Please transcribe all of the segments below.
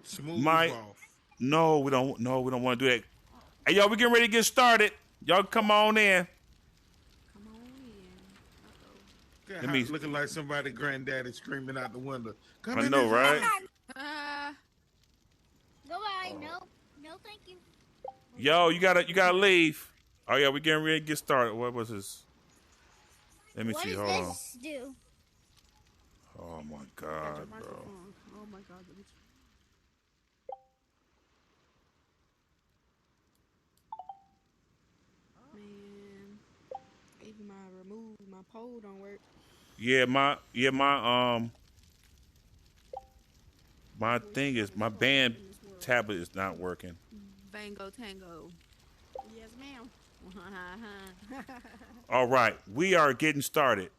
it. Smooth My off. no, we don't want to do that. Hey, y'all, we getting ready to get started. Y'all come on in. Come on in. Got Let me. looking like somebody granddaddy screaming out the window. Come I in know, this right? house. Goodbye. No, thank you. Yo, you gotta leave. Oh yeah, we getting ready to get started. What was this? Let me What see. does Hold on. this do? Oh my Got your God, bro. microphone. Oh my God. Man, even my poll don't work. Yeah, my thing is my band tablet is not working. Bango Tango. Yes, ma'am. All right, we are getting started.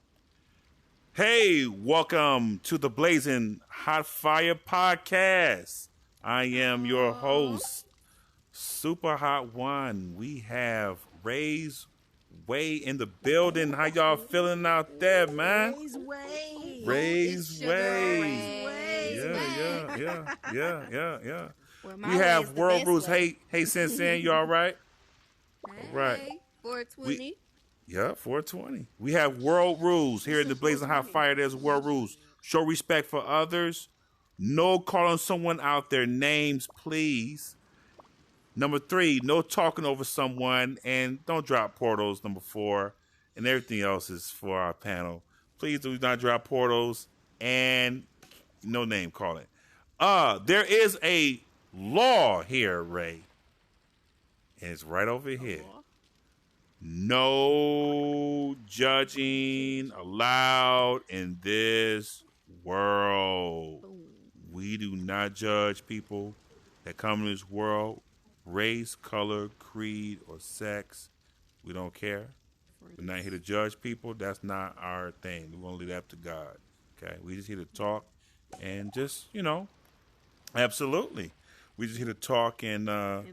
Hey, welcome to the Blazin Hot Fire Podcast. I am your host, Super Hot One. We have Ray's Way in the building. How y'all feeling out there, man? Ray's Way. Ray's Way. Ray's Yeah. Well, We have World Rules. Hey, Sensen, you all right? Hey, All right. 420. Yeah, 420. We have World Rules here in the Blazing Hot Fire. There's World Rules. Show respect for others. No calling someone out their names, please. Number 3, no talking over someone, and don't drop portals. Number 4, and everything else is for our panel. Please do not drop portals and no name calling. There is a law here, Ray, and it's right over here. No judging allowed in this world. We do not judge people that come in this world, race, color, creed, or sex. We don't care. We're not here to judge people. That's not our thing. We're going to leave that up to God. Okay? We just here to talk and just, absolutely. We just here to talk and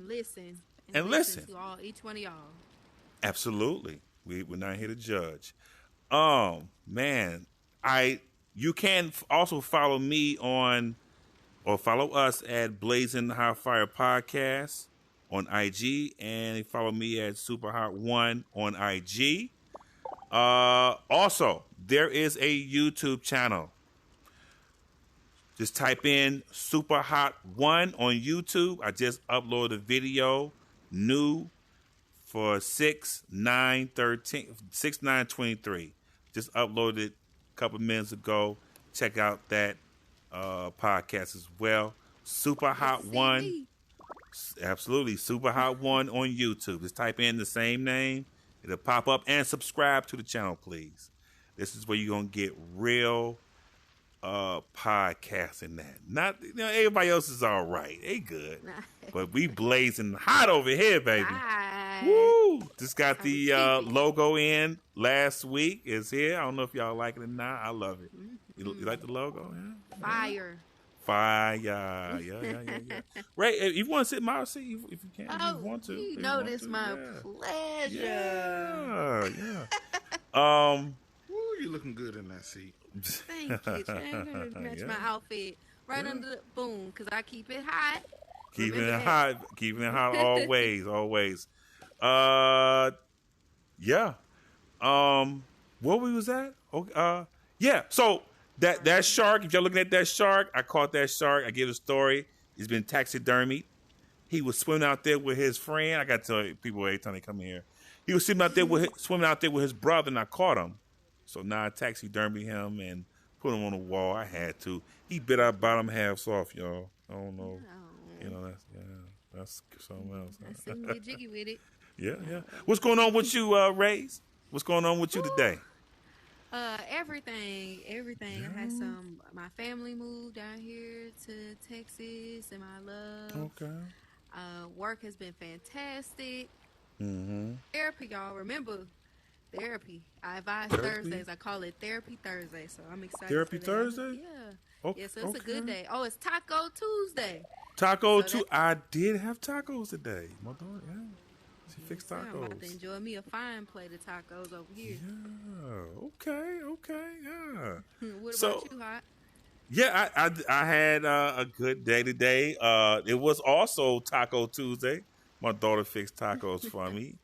listen. And listen to each one of y'all. Absolutely. We're not here to judge. Man, you can also follow me on, or follow us at Blazin Hot Fire Podcast on IG, and follow me at Super Hot One on IG. Also, there is a YouTube channel. Just type in Super Hot One on YouTube. I just uploaded a video new for 6/9/23. Just uploaded a couple minutes ago. Check out that podcast as well. Super Hot One. Absolutely. Super Hot One on YouTube. Just type in the same name. It'll pop up, and subscribe to the channel, please. This is where you're going to get real podcasting that. Not, everybody else is all right. They good. But we blazing hot over here, baby. Right. Woo! Just got the logo in last week. It's here. I don't know if y'all like it or not. I love it. You like the logo? Yeah. Fire. Yeah. Ray, if you want to sit in my seat, if you can, if you want to. You know this my pleasure. Yeah. Woo, you looking good in that seat. Thank you. Trying to match my outfit under the boom, because I keep it hot. Keeping it hot always. Yeah. Where we was at? Okay. Yeah. So that shark. If y'all looking at that shark, I caught that shark. I give a story. He's been taxidermied. He was swimming out there with his friend. I got to tell people every time they come here. He was swimming out there with his brother, and I caught him. So now I taxidermied him and put him on the wall. I had to. He bit our bottom halves off, y'all. I don't know. That's something else. I seem to get jiggy with it. Yeah. What's going on with you, Rays? What's going on with you today? Everything. Yeah. I had my family moved down here to Texas, and my love. Okay. Work has been fantastic. Mm-hmm. Therapy, y'all. Remember, therapy. I advise Thursdays. I call it Therapy Thursday, so I'm excited. Therapy Thursday? Yeah. Okay. Yeah, so it's a good day. Oh, it's Taco Tuesday. I did have tacos today. My daughter, yeah. She fixed tacos. I'm about to enjoy me a fine plate of tacos over here. Yeah. Okay. Yeah. What about you, Hott? Yeah, I had a good day today. It was also Taco Tuesday. My daughter fixed tacos for me,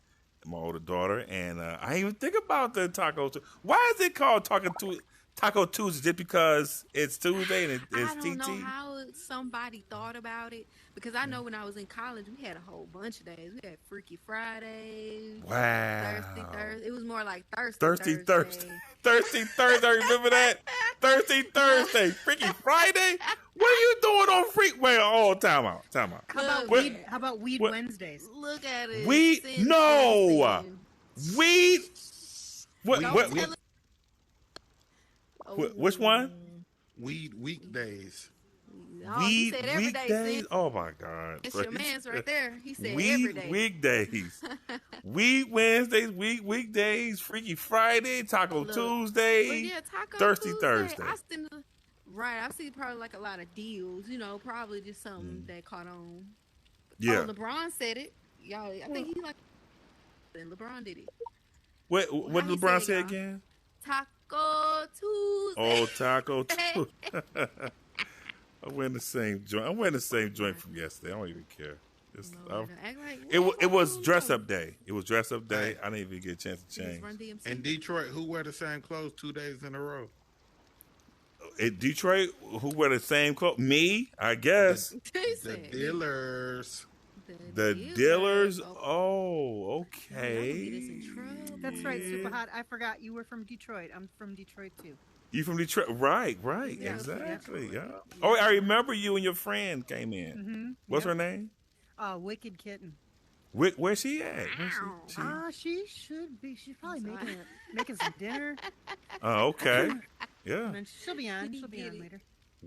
my older daughter, and I didn't even think about the Taco Tuesday. Why is it called Taco Tuesday? Just because it's Tuesday and it's I don't know TT? how somebody thought about it because I know when I was in college, we had a whole bunch of days. We had Freaky Friday, Thirsty Wow. Thursday. It was more like Thirsty Thirsty Thursday. Thursday. Thirsty Thursday. Remember that? Thirsty Thursday. Freaky Friday? What are you doing on Freak? Wait, time out. How about Look, weed? How about weed what- Wednesdays? Look at it. Weed? Sin, No. sin, Weed? What? sin. What? Don't tell it- Which one? Weed weekdays. No, he Weed said every day, weekdays? sin. Oh my God. It's your man's right there. He said every Weed day. weekdays. Weed Wednesdays, weekdays, Freaky Friday, Taco Look, Tuesday, But yeah, Taco Thirsty Tuesday, Thursday. I see probably like a lot of deals, probably just something that caught on. Yeah. Oh, LeBron said it. Y'all, I think he like, and LeBron did it. What How did he LeBron say, say y'all? again? Taco Tuesday. Oh, Taco Tuesday. I'm wearing the same joint. I'm wearing the same joint from yesterday. I don't even care. Lord, act like, It was dress know. up day. It was dress up day. Hey. I didn't even get a chance to Just change. Run DMC. In Detroit, who wear the same clothes 2 days in a row? In Detroit, who wear the same clothes? Me, I guess. He The said, dealers. The dealers. Y'all Oh, gonna get us okay. in trouble. That's right, Super Hot. I forgot you were from Detroit. I'm from Detroit too. You from Detroit? Right, Yeah, exactly. Yeah. Oh, I remember you and your friend came in. Mm-hmm. What's her name? Wicked Kitten. Where's she at? She should be. She's probably making some dinner. Oh, okay. Yeah. And then she'll be on. She'll be Get on it. later.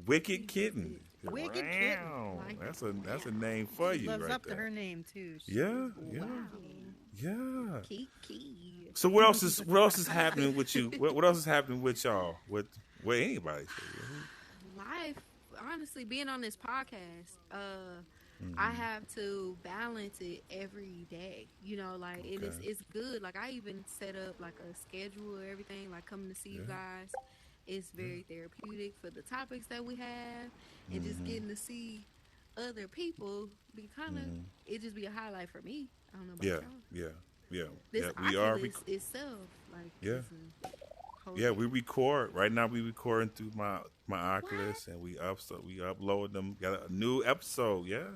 Wicked Kitten. Wicked Kitten. Wow. Like That's a name for She you lives right up there. to her name too. Yeah. Wow. Yeah. Kiki. So what else is happening with you? What else is happening with y'all? With anybody? Life, honestly, being on this podcast, I have to balance it every day. It's good. Like I even set up like a schedule or everything, like coming to see you guys. It's very therapeutic for the topics that we have, and just getting to see other people be kind of it just be a highlight for me. I don't know about y'all. This We are. Oculus itself, like Yeah. is a whole Yeah, we record right now. We recording through my Oculus, and we upload them. Got a new episode. Yeah.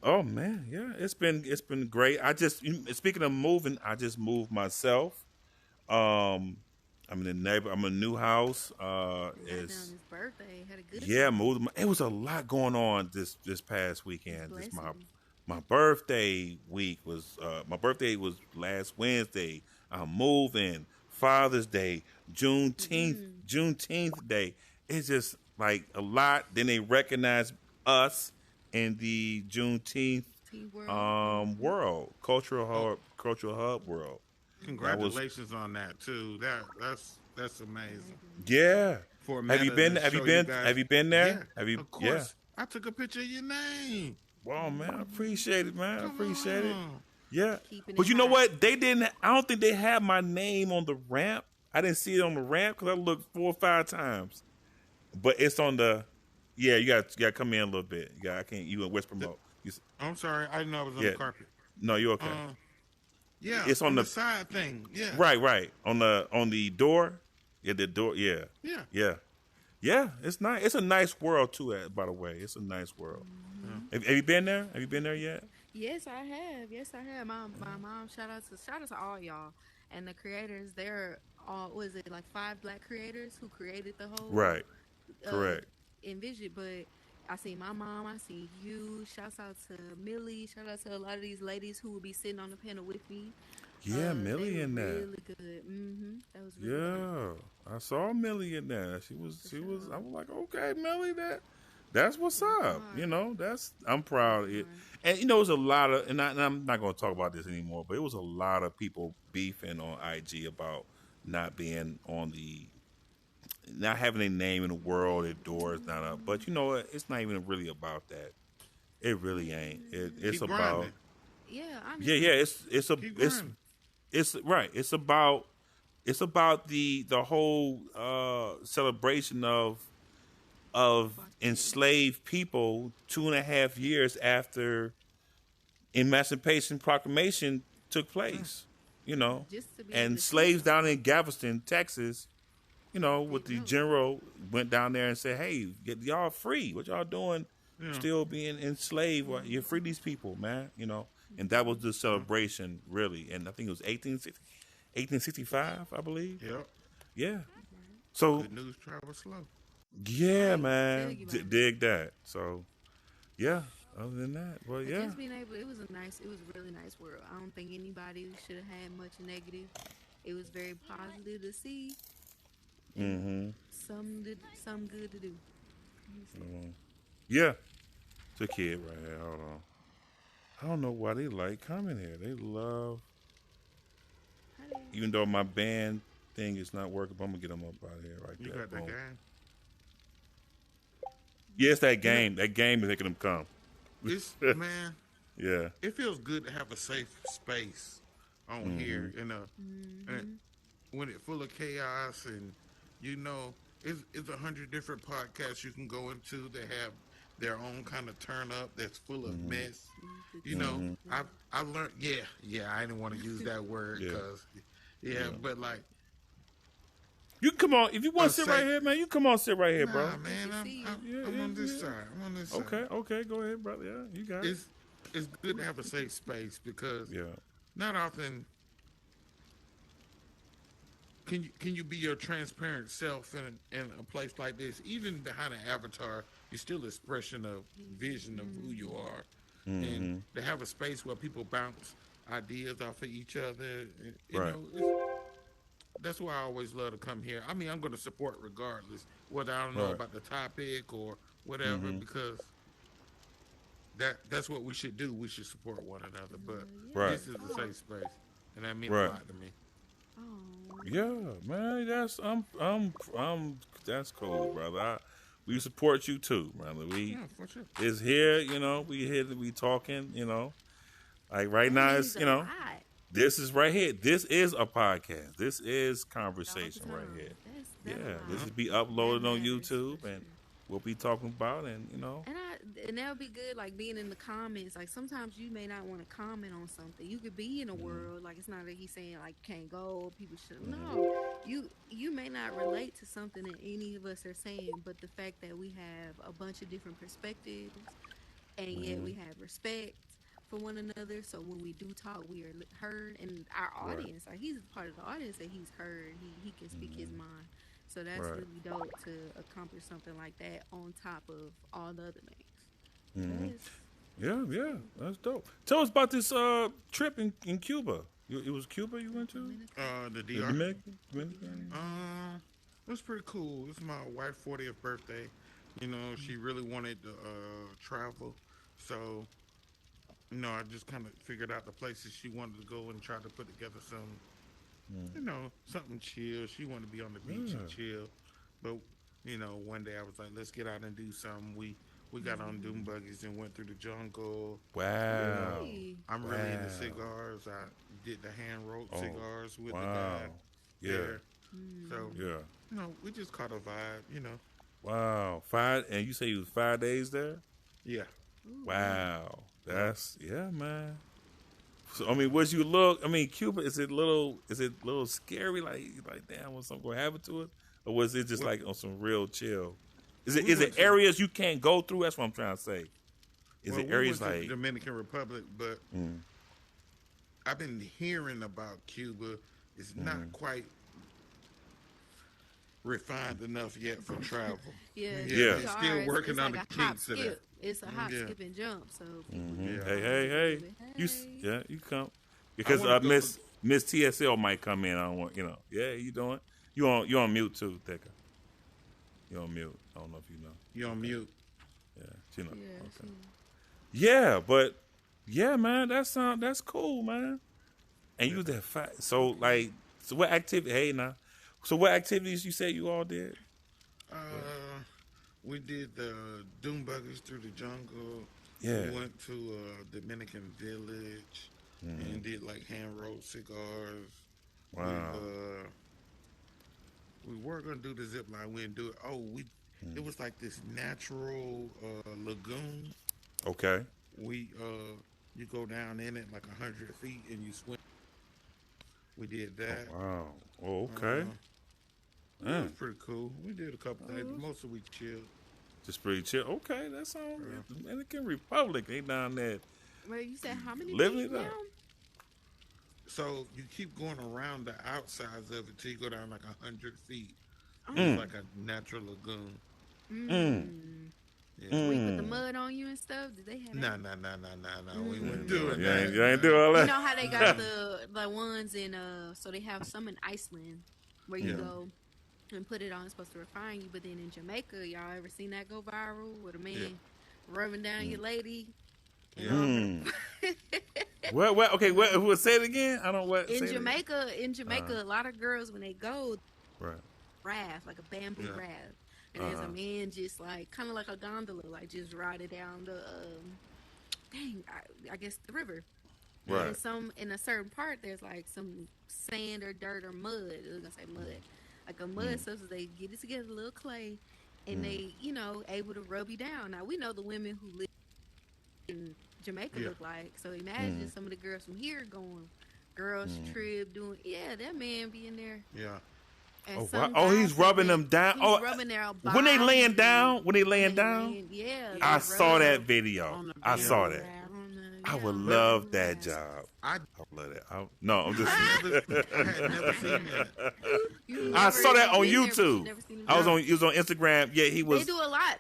Oh man, yeah. It's been great. Speaking of moving, I just moved myself. I'm in a new house. Right down It's his birthday. Had a good moved. It was a lot going on this past weekend. This Blazin. my birthday week was my birthday was last Wednesday. I'm moving. Father's Day, Juneteenth Day. It's just like a lot. Then they recognize us in the Juneteenth world, cultural hub world. Congratulations on that too. That's amazing. Yeah. For Have you Meta been? to Have you show been? guys- Have you been there? Yeah, Have you? Of course. I took a picture of your name. Wow, man, I appreciate it, man. I Come appreciate it. on. Yeah. Keeping But it you know high. what? They didn't. I don't think they had my name on the ramp. I didn't see it on the ramp because I looked 4 or 5 times. But it's on the. Yeah, you got to come in a little bit. I can't. You in West Promote? I'm sorry. I didn't know it was on Yeah. the carpet. No, you're okay. Yeah, It's on the- side thing. Yeah. Right. On the door. Yeah, the door. Yeah. Yeah. Yeah. It's nice. It's a nice world too. By the way, it's a nice world. Have you been there? Have you been there yet? Yes, I have. My mom. Shout out to all y'all and the creators. They're all. Was it like 5 black creators who created the whole Right. Correct. Envision? But I see my mom. I see you. Shouts out to Millie. Shout out to a lot of these ladies who will be sitting on the panel with me. Yeah, They Millie were in there. really good. That was really good. Yeah, I saw Millie in there. She was. I was like, okay, Millie, that's what's up. You know, I'm proud of it. And it was a lot of, and I'm not going to talk about this anymore, but it was a lot of people beefing on IG about not being on not having a name in the world. Their doors not up. But you know what? It's not even really about that. It really ain't. It's Keep about. grinding. Yeah, Yeah. Keep grinding. It's right. It's about the whole celebration of of enslaved people 2.5 years after Emancipation Proclamation took place, Just to be able and to see slaves down something. in Galveston, Texas, with the Didn't know. general went down there and said, "Hey, get y'all free. What y'all doing? Yeah. Still being enslaved? Well, you free these people, man." And that was the celebration, really. And I think it was 1865, I believe. Yep. Yeah. So Good news travels slow. yeah, Right. man, Tell you, man. dig that. So yeah. Other than that, well, But yeah. just being able, it was a really nice world. I don't think anybody should have had much negative. It was very positive to see, and Mm-hmm. some good to do. Yeah. It's a kid right here. Hold on. I don't know why they like coming here. They love, even though my band thing is not working, but I'm gonna get them up out of here right You there. got that Boom. game? Yes, that game. That game is making them come. It's man. Yeah. It feels good to have a safe space on here, and when it's full of chaos, and it's 100 different podcasts you can go into that have their own kind of turn up that's full of mess. I learned. Yeah. I didn't want to use that word Yeah. because, but like. You come on. If you want to sit right safe- here, man, you come on, sit right here, bro. Nah, man, Yeah, I'm on this yeah. side. I'm on this side. Okay, go ahead, brother. Yeah, you got it. It's good to have a safe space because Yeah. not often can you be your transparent self in a place like this. Even behind an avatar, you're still an expression of vision of who you are, and to have a space where people bounce ideas off of each other. Right. That's why I always love to come here. I mean, I'm going to support regardless, whether I don't know Right. about the topic or whatever, because that's what we should do. We should support one another. But Right. this is a safe space, and that means Right. a lot to me. Oh, Yeah, man. That's cool, brother. We support you too, brother. Yeah, for sure. It's here, we here to be talking, Like right now, means it's a lot. this is right here. This is a podcast. This is conversation All the right time. here. That's Yeah, a lot. this will be uploaded on matters, YouTube, for and sure. we'll be talking about, and And that would be good, like being in the comments. Like sometimes you may not want to comment on something. You could be in a world like it's not that he's saying like can't go, people should. No, you may not relate to something that any of us are saying, but the fact that we have a bunch of different perspectives, and yet we have respect for one another. So when we do talk, we are heard, and our audience, like he's part of the audience, that he's heard. He can speak his mind. So that's Right. really dope to accomplish something like that on top of all the other things. yeah, that's dope. Tell us about this trip in Cuba. It was Cuba you went to? The The DR. Dominican? It was pretty cool. It's my wife's 40th birthday. She really wanted to travel, so I just kind of figured out the places she wanted to go and tried to put together some. Something chill. She wanted to be on the beach and chill. But, one day I was like, let's get out and do something. We got on dune buggies and went through the jungle. Wow. Hey. I'm really into cigars. I did the hand rolled cigars with the wow. guy Yeah. there. So, Yeah. we just caught a vibe, Wow. And you say you was 5 days there? Yeah. Wow. That's man. So Cuba, is it little scary? Like damn, was something gonna happen to it? Or was it just like on some real chill? Is it areas you can't go through? That's what I'm trying to say. Is it areas we went to like the Dominican Republic, but I've been hearing about Cuba. It's not quite refined enough yet for travel. Yeah. Yeah. It's still working it's on like the a hop, kinks of that. skip. It's a hop, Yeah. skip, and jump. So Yeah. hey, Hey. you come because wanna go Miss TSL might come in. I don't want Yeah, you doing? You on mute too, Thicka. You on mute? I don't know if you know. You're on mute. Yeah, she know. Yeah, Okay. Yeah, but man, that's cool, man. And you that fat. So what activity? Hey, now. So what activities you said you all did? We did the dune buggies through the jungle. Yeah. We went to Dominican village and did like hand rolled cigars. Wow. We were gonna do the zip line. We didn't do it. Oh, It was like this natural lagoon. Okay. You go down in it like 100 feet and you swim. We did that. Wow. Oh, okay. It was pretty cool. We did a couple things. Mostly we chilled. Just pretty chill. Okay, that sounds Dominican Republic. They down there. Well, you said how many living feet it up. now? So you keep going around the outsides of it till you go down like 100 feet. It's like a natural lagoon. Yeah. We put the mud on you and stuff. Did they have that? No. We wouldn't do it. You ain't do all that. You know how they got the ones in so they have some in Iceland where you go and put it on. It's supposed to refine you, but then in Jamaica, y'all ever seen that go viral with a man rubbing down your lady? What? Okay, what? Say it again. I don't what. In Jamaica, a lot of girls when they go, right, raft like a bamboo raft, and there's a man just like kind of like a gondola, like just riding down the I guess the river. Right. And in a certain part, there's like some sand or dirt or mud. I was gonna say mud, like a mud substance. They get it together, a little clay, and they, able to rub you down. Now we know the women who live in Jamaica look like. So imagine some of the girls from here going girls trip doing. Yeah, that man be in there. Yeah. And he's rubbing them down. He's rubbing their bodies. When they laying down. Yeah. I saw that video. I saw that. I would love that job. I would love that. No, I'm just. I had never seen that. I saw that on YouTube. It was on Instagram. Yeah, he was. They do a lot.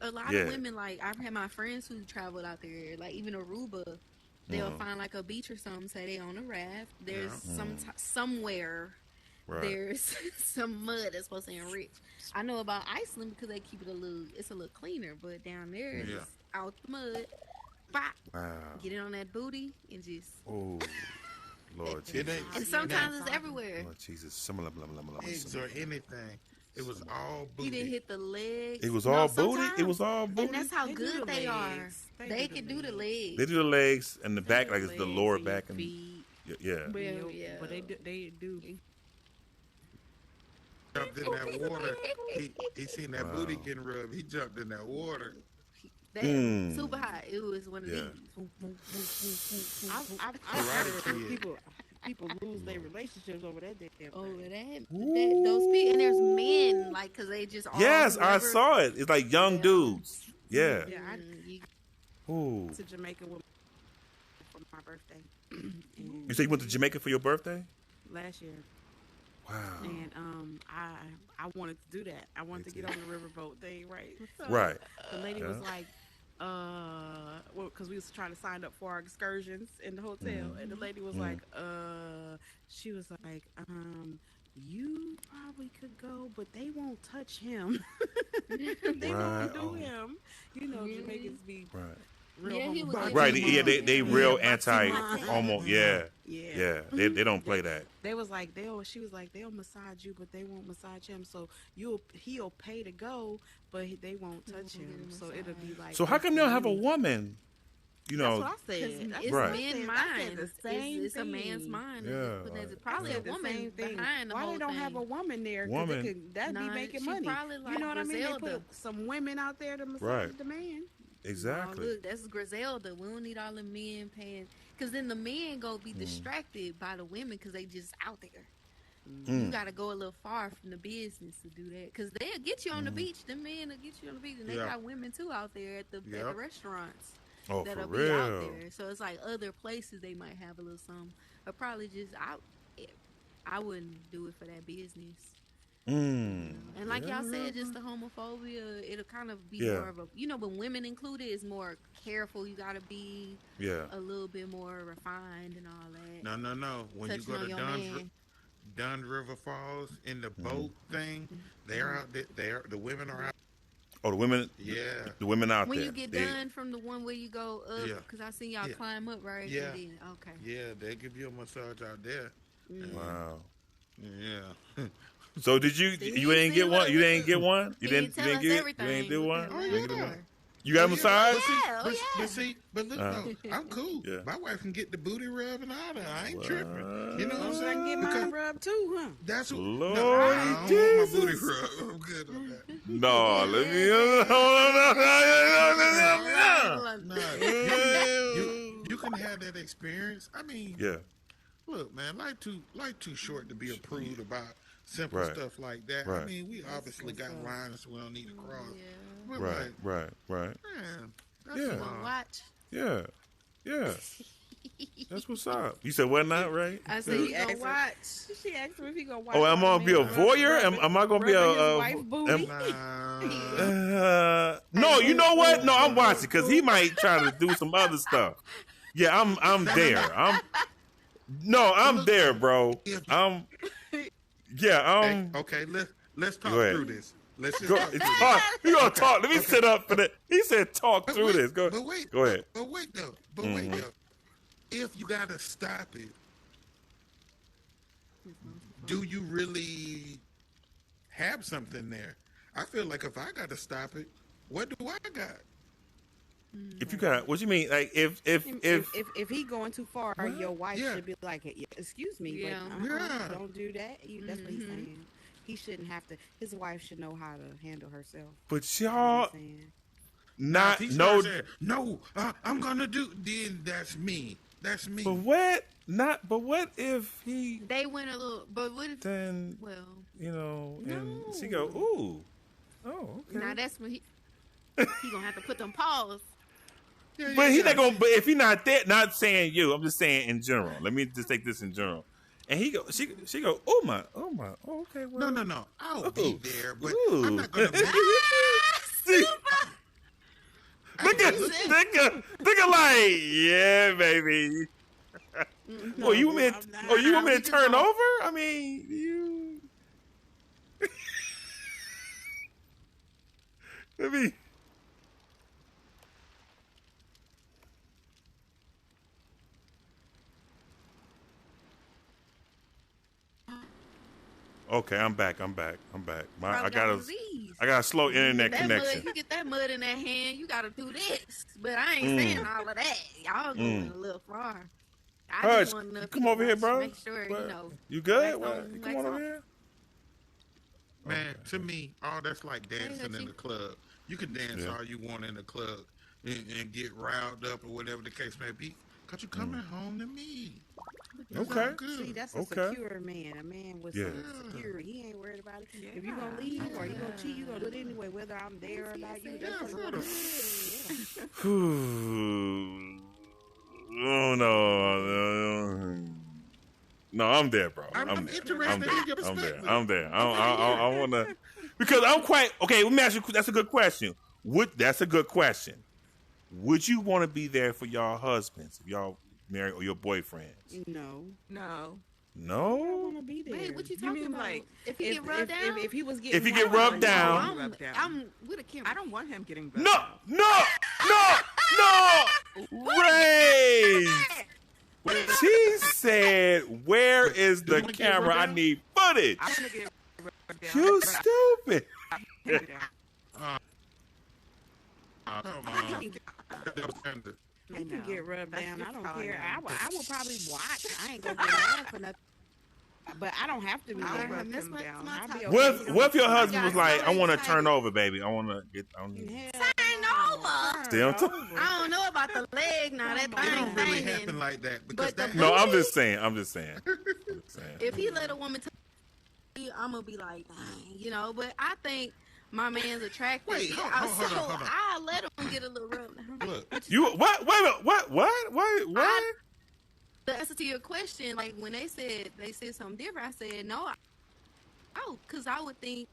A lot of women, like I've had my friends who traveled out there, like even Aruba. They'll find like a beach or something. Say they on a raft. There's somewhere. Right. There's some mud that's supposed to enrich. I know about Iceland because they keep it it's a little cleaner, but down there it's out the mud. Bop, get it on that booty and just. Oh, Lord Jesus. And sometimes it's everywhere. Lord Jesus. Eggs or anything. It was all booty. You didn't hit the legs. It was all booty. It was all booty. And that's how good they are. They can do the legs. They do the legs and the back, like it's the lower back and feet. Yeah. Well, yeah. But they do. Jumped in that water. He seen that booty getting rubbed. He jumped in that water. Super hot. It was one of these. I've heard people lose their relationships over that damn thing. Those people, and there's men like because they just I saw it. It's like young dudes. Yeah. I went to Jamaica for my birthday. You say you went to Jamaica for your birthday? Last year. Wow. And I wanted to do that. I wanted to get on the riverboat thing, right? So right. The lady was like, because we was trying to sign up for our excursions in the hotel, and the lady was like, she was like, you probably could go, but they won't touch him. They won't do him. Jamaicans be real right. Yeah, they real anti-homo. Yeah. They don't play that. They was like she was like they'll massage you, but they won't massage him. So he'll pay to go, but they won't touch him. So it'll be like. So how come you don't have a woman? That's what I said. It's right. men's mind. It's a man's mind. Yeah. There's probably a woman behind the Why whole they don't thing. have a woman there? That'd be making money. Like you know what I mean? They Griselda. put some women out there to massage the man. Exactly. Oh, look, that's Griselda. We don't need all the men paying, because then the men go be distracted by the women because they just out there. You got to go a little far from the business to do that, because they'll get you on the beach. The men will get you on the beach, and they got women too out there at the restaurants. Oh, that'll for be real? out there. So it's like other places they might have a little something, but probably just I wouldn't do it for that business. And like y'all said, just the homophobia, it'll kind of be more of a, when women included, is more careful. You got to be a little bit more refined and all that. No. When you go to Dunn River Falls in the boat thing, they're out there. The women are out. Oh, the women. Yeah. The women out when there. You get done from the one where you go up, because I seen y'all climb up, right? Yeah. And then, okay. Yeah, they give you a massage out there. Wow. Yeah. So did you didn't get one? You didn't get one? You didn't do one? Oh, yeah. You got a massage? But look, I'm cool. Yeah. My wife can get the booty rub and all that. I ain't tripping. You know what I'm saying? I can get my rub too, huh? That's what. Lord I don't want my booty rub. I'm good on that. No, let me. You can have that experience. I mean, Yeah. look, man, life too short to be a prude about simple Right. stuff like that. Right. I mean, we obviously got lines we don't need to cross. Yeah. We're like, Right. man, that's Yeah. fine. Watch. Yeah. That's what's up. You said what not, right? I said you gonna watch. She asked him if he gonna watch. Oh, am I gonna be a voyeur? Am I gonna be rubbing his a wife booty? no, you know what? No, I'm watching because he might try to do some other stuff. Yeah, I'm there. I'm there, bro. Okay, let's talk Go ahead. through this. Let's just Go, talk through this. you gonna talk? Let me sit up for that. He said, "Talk But through wait, this." Go ahead. But wait though. If you gotta stop it, do you really have something there? I feel like if I gotta stop it, what do I got? If you got, what you mean? Like if If he going too far, your wife should be like, "Excuse me, but don't do that." That's what he's saying. He shouldn't have to. His wife should know how to handle herself. but You know y'all what I'm saying? not If he no. starts saying, I'm gonna do. Then that's me. That's me. But what? Not. But what if he They went a little. But what if? then Well, and she go, ooh, oh, okay. now that's when he gonna have to put them paws. But he not gonna. But if he not there, not saying you, I'm just saying in general. Let me just take this in general. And he go, she go, oh my, oh, okay. Well, No. I'll be there, but Ooh. I'm not gonna. See, nigga, like, yeah, baby. Oh, you want me to turn over? I mean, you. Let me. Okay, I'm back. I got a slow internet connection. You get that mud in that hand, you gotta do this. But I ain't saying all of that. Y'all going a little far. I just want enough come over here, bro. Make sure you good? wax You come on over here. Man, to me, all that's like dancing in the club. You can dance all you want in the club and get riled up or whatever the case may be. Cause you're coming home to me. Okay. See, that's a secure man. A man with some security. He ain't worried about it. If you're gonna leave or you're gonna cheat, you're gonna do it anyway, whether I'm there or not. You Oh no, I'm there, bro. I'm interested in your perspective. I'm there. I want to, because I'm quite okay. Let me ask you. That's a good question. That's a good question. Would you want to be there for y'all husbands if y'all married or your boyfriends? No. No. I want to be there. Wait, what you talking about? Like, if he get rubbed down? If he was getting If he get rubbed down, I'm with a camera. I don't want him getting rubbed down. No, Ray. She said, "Where is the camera? I need footage." I'm gonna get rubbed down. You stupid. You can get rubbed down. I don't care. I will probably watch. I ain't gonna get mad for nothing. But I don't have to be there. rub him down. I'll be okay. What if your husband was like, "I want to turn over, baby. I want to get on." Turn over. Stay on top. I don't know about the leg now. That It don't thing really banging. happen like that because But the No, I'm just saying. If he let a woman tell you, I'm gonna be like, dang, But I think my man's attractive. Wait, hold on. I'll let him get a little rub. Look, You what? Wait a minute. What? The answer to your question, like when they said something different, I said no. Because I would think,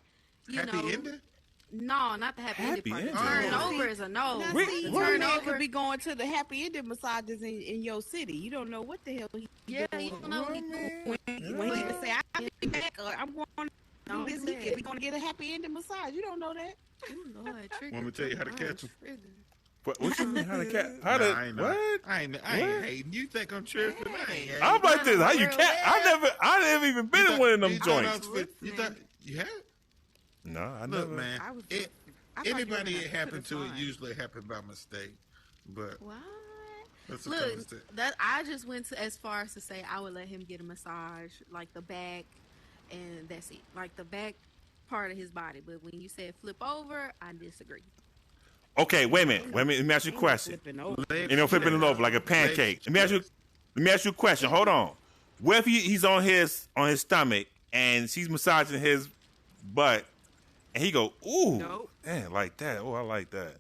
happy ending. No, not the happy ending part. ending. Turn over is a no. Now, Wait, see, what? turn over could be going to the happy ending massages in your city. You don't know what the hell he Yeah, doing. you don't know what he doing. When he would say, "I'll be back," or "I'm going to this weekend. We're going to get a happy ending massage." You don't know that. Ooh, Lord, Want me to tell you how to catch him? What you mean? How to cat? I ain't hating. You think I'm tripping? I ain't hating. I'm like this. How you cat? I never even been in one of them joints. You thought you had? No, I Look, never. man. I was- Anybody you were it happened to, it fine. usually happened by mistake. But What? that's a common mistake. That I just went to as far as to say I would let him get a massage, like the back, and that's it. Like the back part of his body. But when you said flip over, I disagree. Okay, wait a minute. Let me ask you a question. Flipping over. Flipping it over like a pancake. Let me ask you a question. Hold on. What if he's on his stomach and she's massaging his butt, and he go, ooh, Nope. man, like that. Oh, I like that.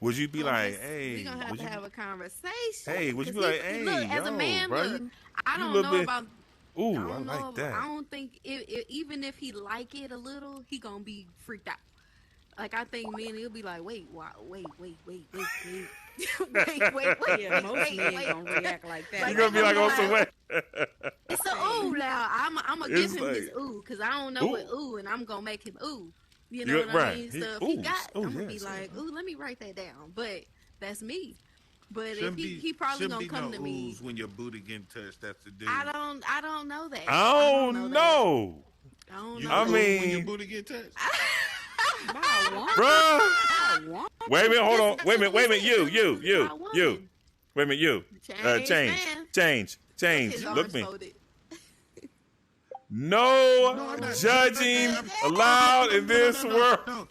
Would you be like, hey? We're gonna have to have a conversation. Hey, would you be like, hey, look, as a man, bro, look, I you don't little know bit- about. Ooh, I I don't know. like that. I don't think even if he like it a little, he gonna be freaked out. Like I think men, he'll be like, wait, wait. Yeah, most men gonna react like that. You gonna be like, on some way. It's a ooh now. I'm gonna give It's him like- his ooh because I don't know what ooh, and I'm gonna make him ooh. You know Yeah, what I right. mean? He- So if he ooh, got, ooh, I'm gonna yeah, be so- like, ooh, let me write that down. But that's me. But Shouldn't if he probably shouldn't gonna be come no to me. oohs when your booty getting touched. That's the dude. I don't know that. Oh, I don't know no. that. I don't You know. I ooh mean- when your booty get touched. Bruh. Wait a minute, hold on. Wait a minute, you. Wait a minute, you. Change. His Look arms me. folded. No I'm not- judging allowed in this world. No.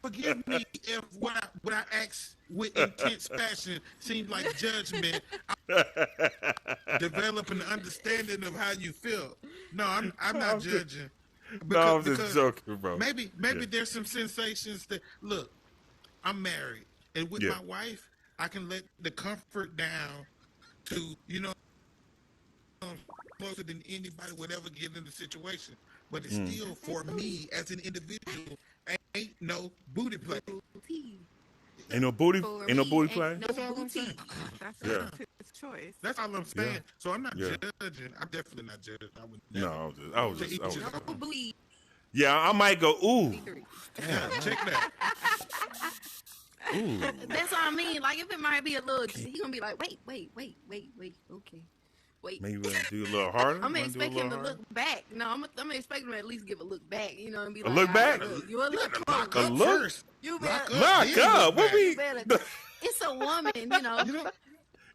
Forgive me if what I ask with intense passion seems like judgment. Develop an understanding of how you feel. No, I'm not judging. No, I'm just Because joking, bro. Maybe Yeah. there's some sensations that look. I'm married, and with Yeah. my wife, I can let the comfort down to closer than anybody would ever get in the situation. But it's still for me as an individual. Ain't no booty play. Ain't no booty For ain't no me, booty ain't play? No That's all I'm booty. saying. That's Yeah. his choice. That's all I'm saying. Yeah. So I'm not Yeah. judging. I'm definitely not judging. I would never. No, I was just No booty. Yeah, I might go, ooh. Yeah, check that. Ooh. That's what I mean. Like if it might be a little, he gonna be like, wait. Okay, wait. Maybe we'll do a little harder. I'm gonna Wanna do a expect him to little harder? look back. No, I'm gonna expect him to at least give a look back. You know, and be A like, look "All back? right, look, you a look Lock close. A up look? first. You Lock better, up. Lock then up. look What back. we you better. It's a woman, you know. You know,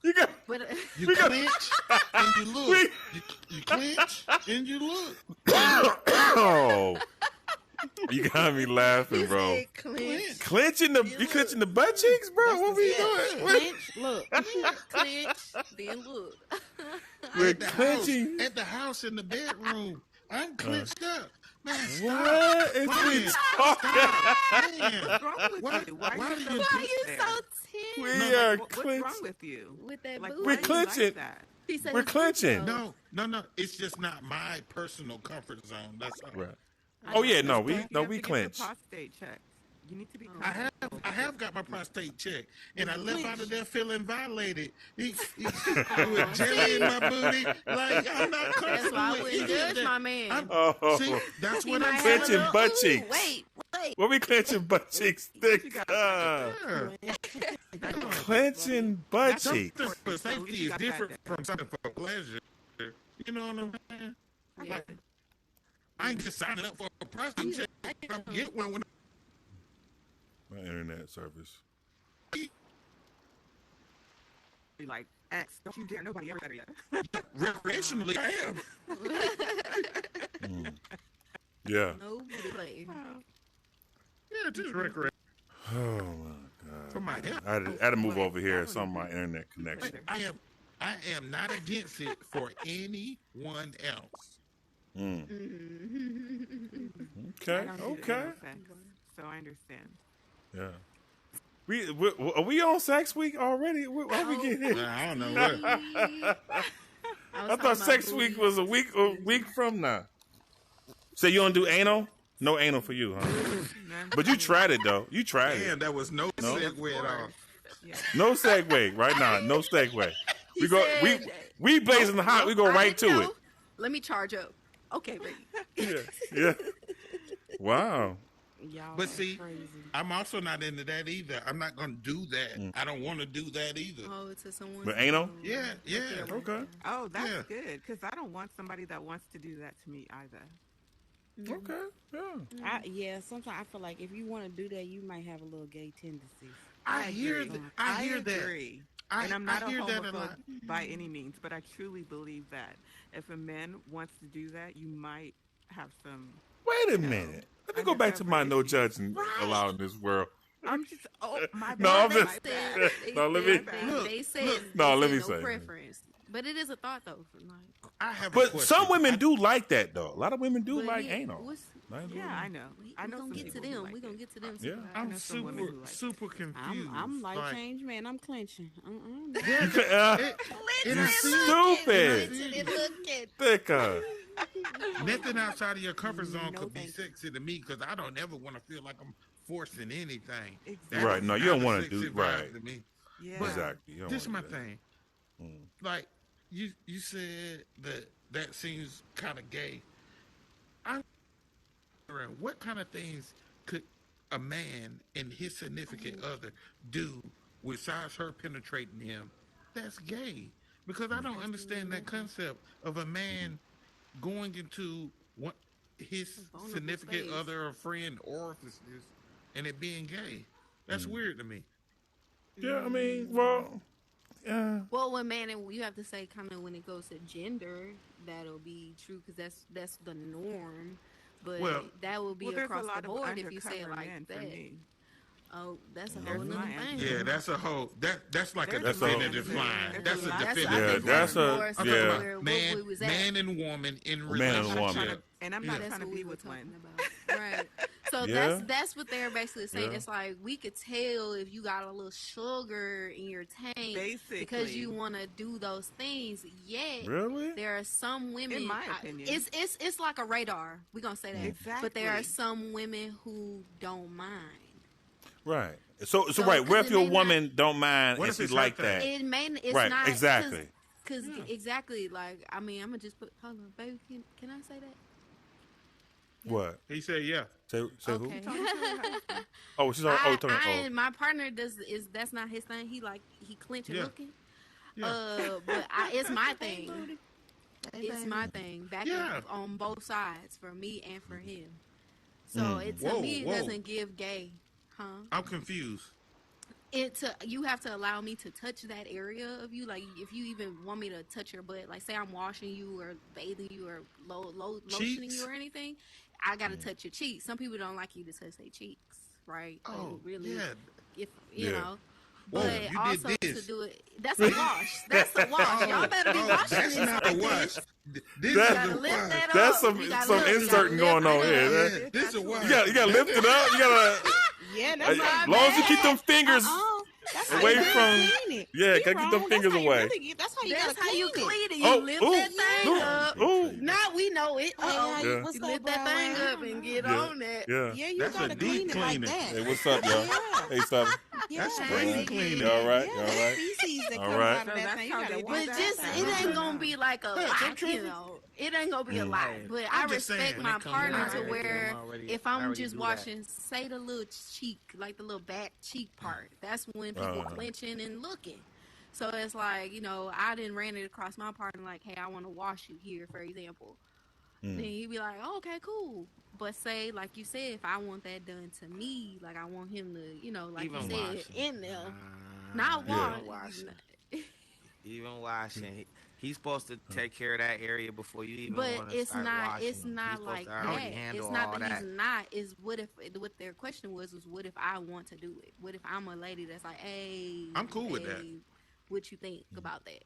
you got But you clench and you look. You clench and you look. Oh. You got me laughing, you bro. said clench, Clenching the butt cheeks, bro? What we doing? Clench, look. clench, then look. We're At the clenching. house, at the house in the bedroom. I'm clenched up. Man, stop. What is we Man, talking? Man, What's wrong with why, you? why, Why are do you you so Why you there? so tense We are What's wrong clenching. with you? with that Like, booty? why We're do you clenching. Like that? He said We're it's clenching. good, No. It's just not my personal comfort zone. That's all. Right. Oh yeah, no, You have we to get clench. your prostate checked. You need to be. I have got my prostate checked, and I left out of there feeling violated. He with jelly in my booty, like I'm not That's comfortable why I with wouldn't any of judge that. my man. Oh, See, that's He what might I'm have saying. a Clenching little, butt ooh, cheeks. Wait. what we clenching butt cheeks? Thick. Yeah. Clenching butt Something cheeks. for safety is different from something for pleasure. You know what I'm saying? Yeah. Like, I ain't just signing up for a prostate check. I ain't gonna get one when My internet service. Be like, X, don't you dare nobody ever said it. recreationally I am. Yeah. No booty play. Yeah, just recreation Oh my for god. my health. I had to move over here. Some of my internet connection. I am not against it for anyone else. Mm. I Okay. don't do Okay. anal sex, so I understand. Yeah. Are we on sex week already? How we get here? I don't know what. I thought sex week was a week from now. So you don't do anal? No anal for you, huh? But you tried it though. You tried Damn, it. that was no segue at all. Yeah. No segue right now. No segue. We go. said- We blazing the hot. We go I right didn't to know. it. Let me charge up. Okay, baby. Yeah. Wow. Y'all But are see, crazy. I'm also not into that either. I'm not gonna do that. I don't want to do that either. Oh, to someone. But anal? Yeah. Okay. Oh, that's Yeah. good, because I don't want somebody that wants to do that to me either. Okay. Yeah. Yeah, sometimes I feel like if you want to do that, you might have a little gay tendencies. I hear agree. that. I hear that. agree. I, And I'm not I hear a that a homophobe lot. by any means, but I truly believe that if a man wants to do that, you might have some Wait a minute. Let me go back to my no judging allowed in this world. I'm just my No, I'm bad. just. They No, let me. said No, let they me said say. no preference, but it is a thought though. Like, I have a But question. some women do like that though. A lot of women do but like yeah, anal. Yeah, I know. I we know gonna some get to people who them. like We gonna it. get to them. Yeah. Supervisor. I'm know some women who like super confused. I'm life like, change, man. I'm clenching. You stupid. Thicker. Nothing outside of your comfort zone No, could be thank you. sexy to me because I don't ever want to feel like I'm forcing anything. Exactly. Right, no, you don't wanna do- right. To me. Yeah. But Exactly. You don't this is my wanna do that. thing. Like you said that seems kind of gay. I'm wondering what kind of things could a man and his significant other do besides her penetrating him that's gay? Because I don't understand that concept of a man going into what his Vulnerable significant space. other or friend orifices and it being gay. That's weird to me. Yeah, I mean, well, Well, when man and you have to say kind of when it goes to gender, that'll be true because that's the norm. But Well- that will be Well, there's across a lot the of board if you say it undercover like men that. for me. Oh, that's a There's whole my other answer. thing. Yeah, that's a whole that's like There's a a lot. definitive line. There's That's a a lot. That's, definitive I Yeah, think line. that's more a- so yeah. where what man, we was at. man and woman in Man and relationship. woman. And I'm not That's trying to what we be were with talking one. about. Right. So Yeah. that's what they're basically saying. Yeah. It's like we could tell if you got a little sugar in your tank Basically. because you want to do those things. Yet Really? there are some women. In my opinion. it's like a radar. We're gonna say that. Exactly. But there are some women who don't mind. Right. So So, right. What 'cause if it your may not- woman don't mind What and if she it's like like that? that? It may. It's Right, not exactly. Because exactly, like I mean, I'm gonna just put. Hold on, baby. Can I say that? What? He said, "Yeah." Say Okay. who? Oh, she's on. Oh, talking. Oh. My partner is that's not his thing. He clench and Yeah. looking. Yeah. But it's my thing. It's my thing. Back Yeah. on both sides for me and for him. So it to Whoa, me it whoa. doesn't give gay, huh? I'm confused. You have to allow me to touch that area of you. Like if you even want me to touch your butt, like say I'm washing you or bathing you or lotioning Cheeks? you or anything, I gotta touch your cheeks. Some people don't like you to touch their cheeks, right? Oh, They really, yeah. if you Yeah. know. Whoa, But you did also this. to do it, that's a wash. That's a wash. Y'all better be washing That's this. not a wash. This That- is a Lift wash. that up. That's You gotta some lift- you inserting gotta going on lift here. it up. Yeah, this is a wash. You gotta lift it up. You gotta. Yeah, As that's long as you keep them fingers That's away how you from. clean it. Yeah, You gotta keep them wrong. fingers That's how you away. really- that's how you That's gotta how you clean it. clean it. You Oh, lift ooh, that thing up. ooh. Now we know it. Uh-oh. Yeah. What's You up, lift that Brian? thing up and get Yeah. on that. Yeah. Yeah, you That's a gotta deep clean it like cleaner. that. Hey, what's up, y'all? Yeah. Hey, Steph. Yeah. That's Yeah. spring cleaning. You all right? Yeah, You all that right? feces that All comes right. out of So that that's thing, you how gotta they wash But do that just thing. it ain't gonna be like a lot, you know. It ain't gonna be a lot. But I I'm just saying, respect when my it comes partner down to to it, where if I I'm already just do that. washing, say the little cheek, like the little back cheek part. That's when people clenching and looking. So it's like, you know, I didn't ran it across my partner like, hey, I want to wash you here, for example. Then he'd be like, oh, okay, cool. But say, like you said, if I want that done to me, like I want him to, you know, like Even you said, washing. in there, not Yeah. wash. Even washing. He's supposed to take care of that area before you even But want to it's start not. washing. It's not He's supposed like to that. already handle It's not all that that. he's not. Is what if what their question was what if I want to do it? What if I'm a lady that's like, hey, I'm cool with that. babe, What you think about that?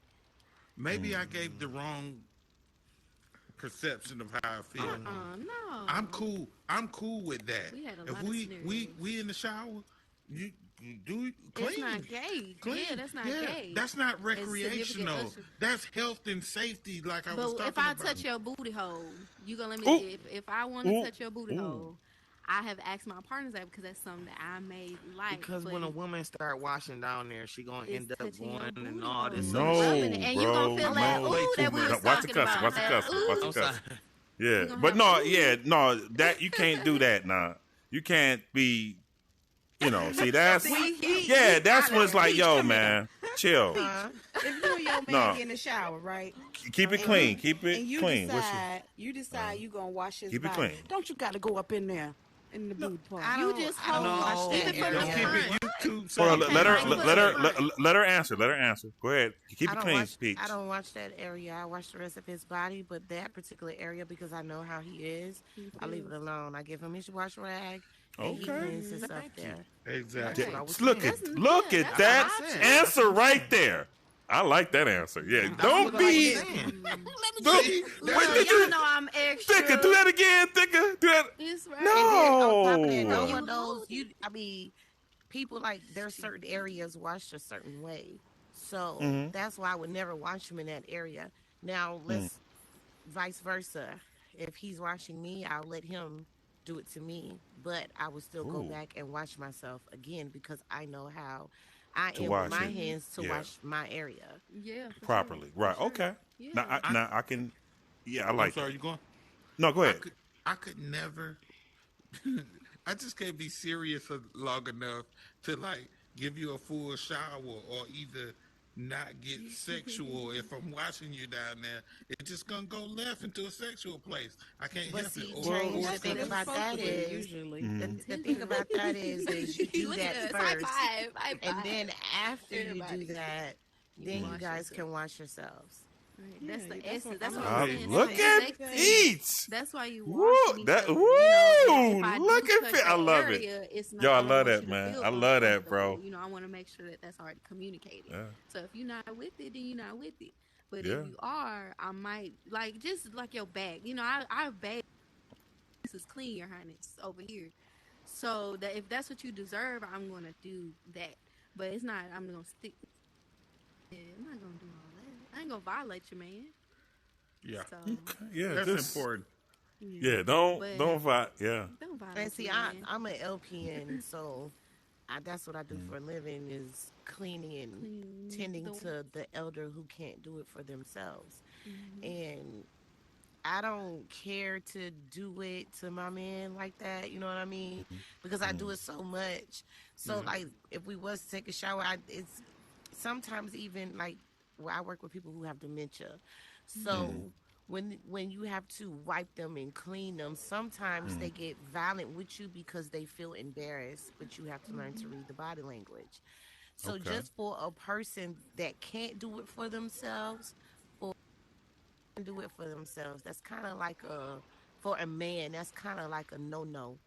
Maybe I gave the wrong perception of how I feel. No. I'm cool. I'm cool with that. We had a If lot of we scenarios. in the shower, you do clean. It's not gay. Clean. Yeah, that's not Yeah, gay. That's not significant recreational. other- That's health and safety. Like I was But talking if I about. touch your booty hole, you gonna let Ooh. me? If I want to Ooh. touch your booty hole, I have asked my partners that because that's something that I may like. Because but when a woman start washing down there, she gonna it's end up touching your going booty and all this. hole. No, Rubbing it. And you bro, gonna feel that no. ooh that we was Watch the talking cussing, about. watch the that cussing, ooh. watch the I'm cussing. sorry. Yeah, gonna but have no, to- yeah, no, that you can't do that. Nah, you can't be. You know, see that's that's when it's like, yo, man, chill, If you and your man No. get in the shower, right? keep it And clean, you- keep it and you clean. decide you gonna wash his Keep it body. clean. Don't you got to go up in there in the booty part. You just I don't hold watch that even from the Don't keep area. front. it YouTube. Hold on, Okay, let like, her put let the her front. let her answer. Let her answer. Go ahead. Keep it clean, Peach. I don't watch that area. I watch the rest of his body, but that particular area, because I know how he is, He I leave it feels. alone. I give him his wash rag, and he Okay. cleans his stuff Thank you. there. That's Exactly. what I was Look saying. at look Yeah, at that's that what I said. answer right there. I like that answer. Yeah, That's don't what I be. was saying. Don't, See, wait, Look, did y'all you? know I'm extra. Thicker, do that again. Thicker, do that. It's right. No. And then on top of that, No. no You one knows hold you. it. I mean, people like there's certain areas washed a certain way, so Mm-hmm. that's why I would never wash him in that area. Now let's vice versa. If he's washing me, I'll let him do it to me, but I will still go Ooh, back and wash myself again because I know how I to am with wash my it. hands to Yeah, wash my area. Yeah, for properly. sure. Right. For sure. Okay. Yeah. Now I can. Yeah, I I'm like sorry. that. You going? No, go I ahead. could. I could never. I just can't be serious for long enough to like give you a full shower or either not get sexual. If I'm watching you down there, it's just gonna go left into a sexual place. I can't But help it. see, Or change. The That's thing what it's about supposed that to be is usually. the thing about that is you do Look that at us. first, High and five. then after you do Everybody. that, You then you wash guys yourself. can wash yourselves. Right. Yeah, That's the that's essence. what That's I'm what gonna I'm Now do. saying. look It's at sexy. Peach. That's why you Woo, washing each that other. You know, and if I look do at touch Peach. I that love it. area, it's not. Yo, I I don't love want that, you to man. feel I love that, uncomfortable. bro. You know, I want to make sure that that's already communicated. Yeah, So if you're not with it, then you're not with it. But if yeah. you are, I might like just like your bag. You know, I bag. This is clean, Your Highness, over here. So that if that's what you deserve, I'm gonna do that. But it's not. I'm gonna stick. Yeah, I'm not gonna do all that. I ain't gonna violate you, man. yeah, So Okay. Yeah, that's this. important. yeah, Yeah, but don't fight. Yeah. don't And violate see, you, man. I'm an LPN, so that's what I do Mm. for a living is cleaning and Clean tending the. to the elder who can't do it for themselves. Mhm. And I don't care to do it to my man like that, you know what I mean? Because I do it so much. So Yeah. like if we was to take a shower, it's sometimes even like well, I work with people who have dementia. So when you have to wipe them and clean them, sometimes they get violent with you because they feel embarrassed, but you have to learn to read the body language. So Okay. just for a person that can't do it for themselves, do it for themselves. That's kind of like a for a man. That's kind of like a no.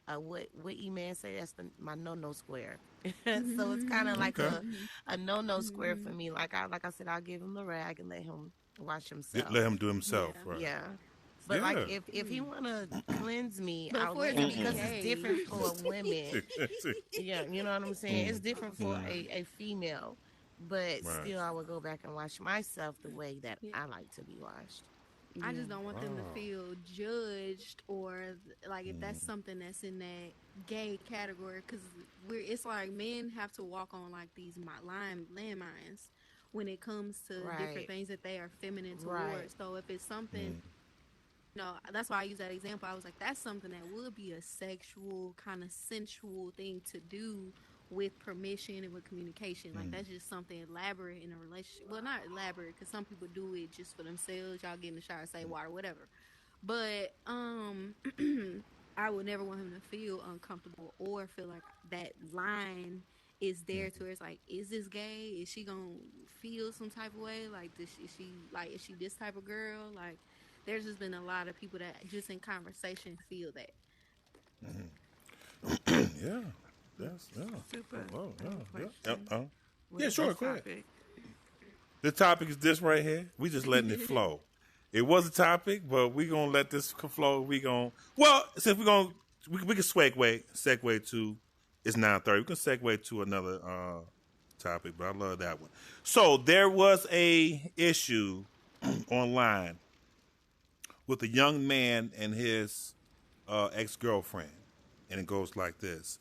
What E man say? That's my no square. So it's kind of like Okay. a no square for me. Like I said, I'll give him the rag and let him wash himself. Let him do himself. Yeah. Right. Yeah. But like Yeah. if he wanna cleanse me, But I'll for let it to him be because it's different gay. for women. Yeah, you know what I'm saying? It's different for a female. But Right. still I would go back and wash myself the way that Yeah. I like to be washed. I Yeah. just don't want them to Oh. feel judged or like if that's something that's in that gay category because it's like men have to walk on like these landmines when it comes to different Right. things that they are feminine Right. towards. So if it's something, you know, that's why I use that example. I was like, that's something that would be a sexual kind of sensual thing to do with permission and with communication. Like that's just something elaborate in a relationship. Well, not elaborate because some people do it just for themselves. Y'all get in the shower, say water, whatever. But I would never want him to feel uncomfortable or feel like that line is there to where it's like, is this gay? Is she gonna feel some type of way? Like, is she this type of girl? Like, there's just been a lot of people that just in conversation feel that. Yeah. That's yeah. Super. Oh, I have a yeah. question. What Yeah, is sure. this Go ahead. topic? The topic is this right here. We just letting it flow. It was a topic, but we gonna let this flow. Since we can segue to it's 9:30. We can segue to another topic, but I love that one. So there was a issue online with a young man and his ex-girlfriend, and it goes like this.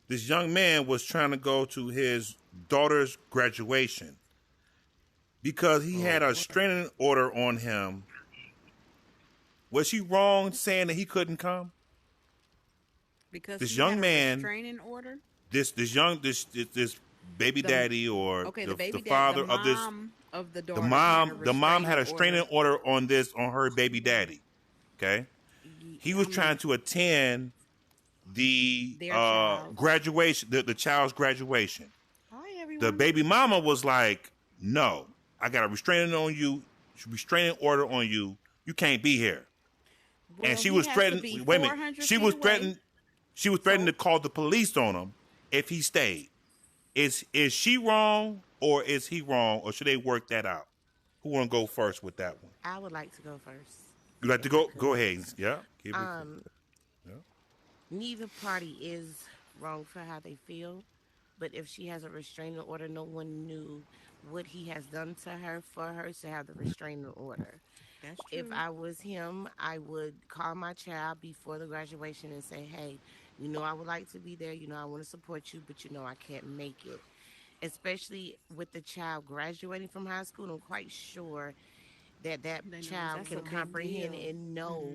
This young man was trying to go to his daughter's graduation because he had a restraining order on him. Was she wrong saying that he couldn't come? Because This he young had a man- restraining order. This baby The- daddy or Okay, the baby dad, father the of this mom of the the daughter. mom had a restraining restraining order on her baby daddy. Okay? He was trying to attend the Their child. graduation, the child's graduation. Hi, everyone. The baby mama was like, "No, I got a restraining order on you. You can't be here." Well, And she he was has to threatened. be Wait a minute. 400 She feet was away. threatened. She was threatened So- to call the police on him if he stayed. Is she wrong or is he wrong, or should they work that out? Who want to go first with that one? I would like to go first. You like to if I go? could. Go ahead. Yeah. Give it. Um, Neither party is wrong for how they feel, but if she has a restraining order, no one knew what he has done to her for her to have the restraining order. That's true. If I was him, I would call my child before the graduation and say, hey, I would like to be there. I want to support you, but I can't make it. Especially with the child graduating from high school, I'm quite sure that They know child that's can a big comprehend deal. and know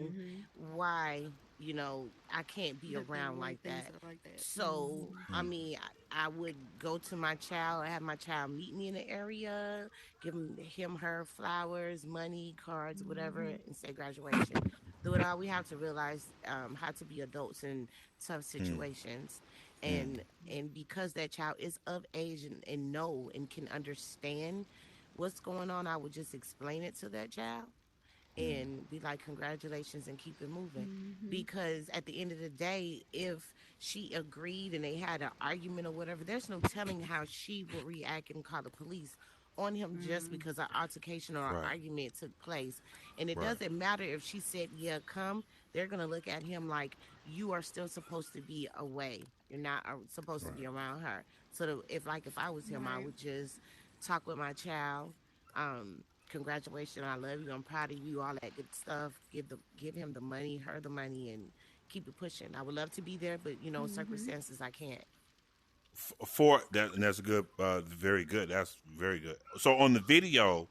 why I can't be That they around like like things that. like that. So I mean, I would go to my child, have my child meet me in the area, give him her flowers, money, cards, whatever, and say graduation. Through it all, we have to realize how to be adults in tough situations, and because that child is of age and know and can understand what's going on, I would just explain it to that child and be like, congratulations, and keep it moving. Because at the end of the day, if she agreed and they had an argument or whatever, there's no telling how she would react and call the police on him just because an altercation or an Right. argument took place. And it Right. doesn't matter if she said, yeah, come, they're going to look at him like, you are still supposed to be away. You're not supposed to be around her. So if I was him, I Right. would just talk with my child. Congratulations, I love you, I'm proud of you, all that good stuff. Give him the money, her the money, and keep it pushing. I would love to be there, but circumstances I can't. For that, and that's a good, very good. That's very good. So on the video,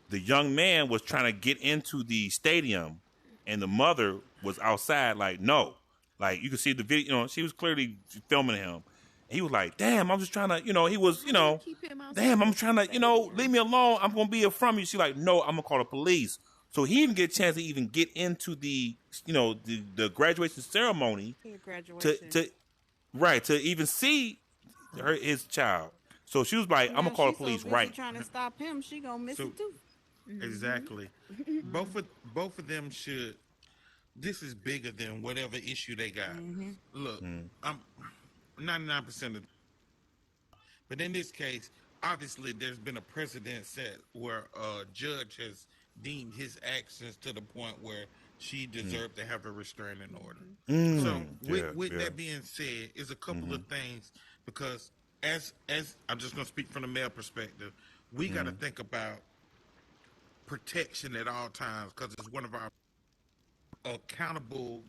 the young man was trying to get into the stadium, and the mother was outside, like, no. Like, you could see the video, she was clearly filming him. And he was like, damn, I'm just trying to, he was, How do you keep him outside damn, I'm the trying to, stadium? leave me alone. I'm going to be here from you. She's like, no, I'm going to call the police. So he didn't get a chance to even get into the, the graduation ceremony Your graduation. to even see his child. So she was like, I'm going to call the police so busy right. trying to stop him, she gonna miss So- it too. Exactly. Both of them should. This is bigger than whatever issue they got. Look, I'm 99% of. But in this case, obviously, there's been a precedent set where a judge has deemed his actions to the point where she deserved to have a restraining order. So, with that being said, is a couple of things because as I'm just gonna speak from the male perspective, we got to think about protection at all times because it's one of our accountable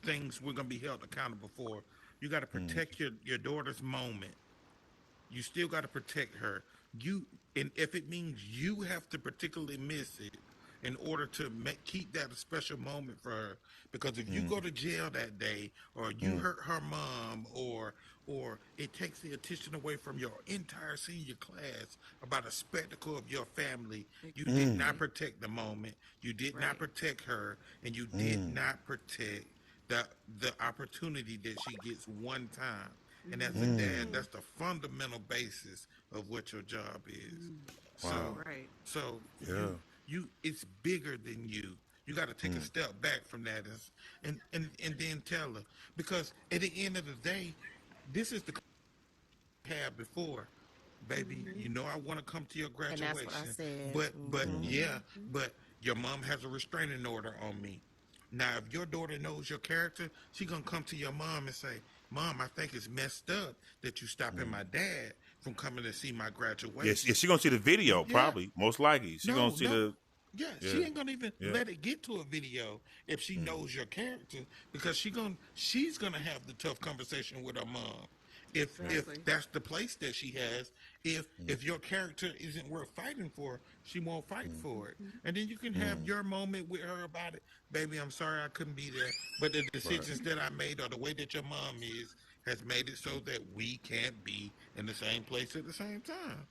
things we're going to be held accountable for. You got to protect your daughter's moment. You still got to protect her. And if it means you have to particularly miss it in order to keep that a special moment for her, because if you go to jail that day, or you hurt her mom, or it takes the attention away from your entire senior class about a spectacle of your family, you did not protect the moment, you did not protect her, and you did not protect the opportunity that she gets one time. And as a dad, that's the fundamental basis of what your job is. Wow. Right. So Yeah. you it's bigger than you. You got to take a step back from that and then tell her, because at the end of the day, this is the had before, baby. I want to come to your And graduation, that's what I said. but your mom has a restraining order on me. Now, if your daughter knows your character, she gonna come to your mom and say, "Mom, I think it's messed up that you stopping my dad from coming to see my graduation." Yes, she gonna see the video, probably, most likely. She gonna see the. Yeah, Yeah. she ain't gonna even Yeah. let it get to a video if she knows your character, because she's gonna have the tough conversation with her mom. If that's the place that she has, if your character isn't worth fighting for, she won't fight for it. And then you can have your moment with her about it. Baby, I'm sorry I couldn't be there, but the decisions that I made or the way that your mom has made it so that we can't be in the same place at the same time.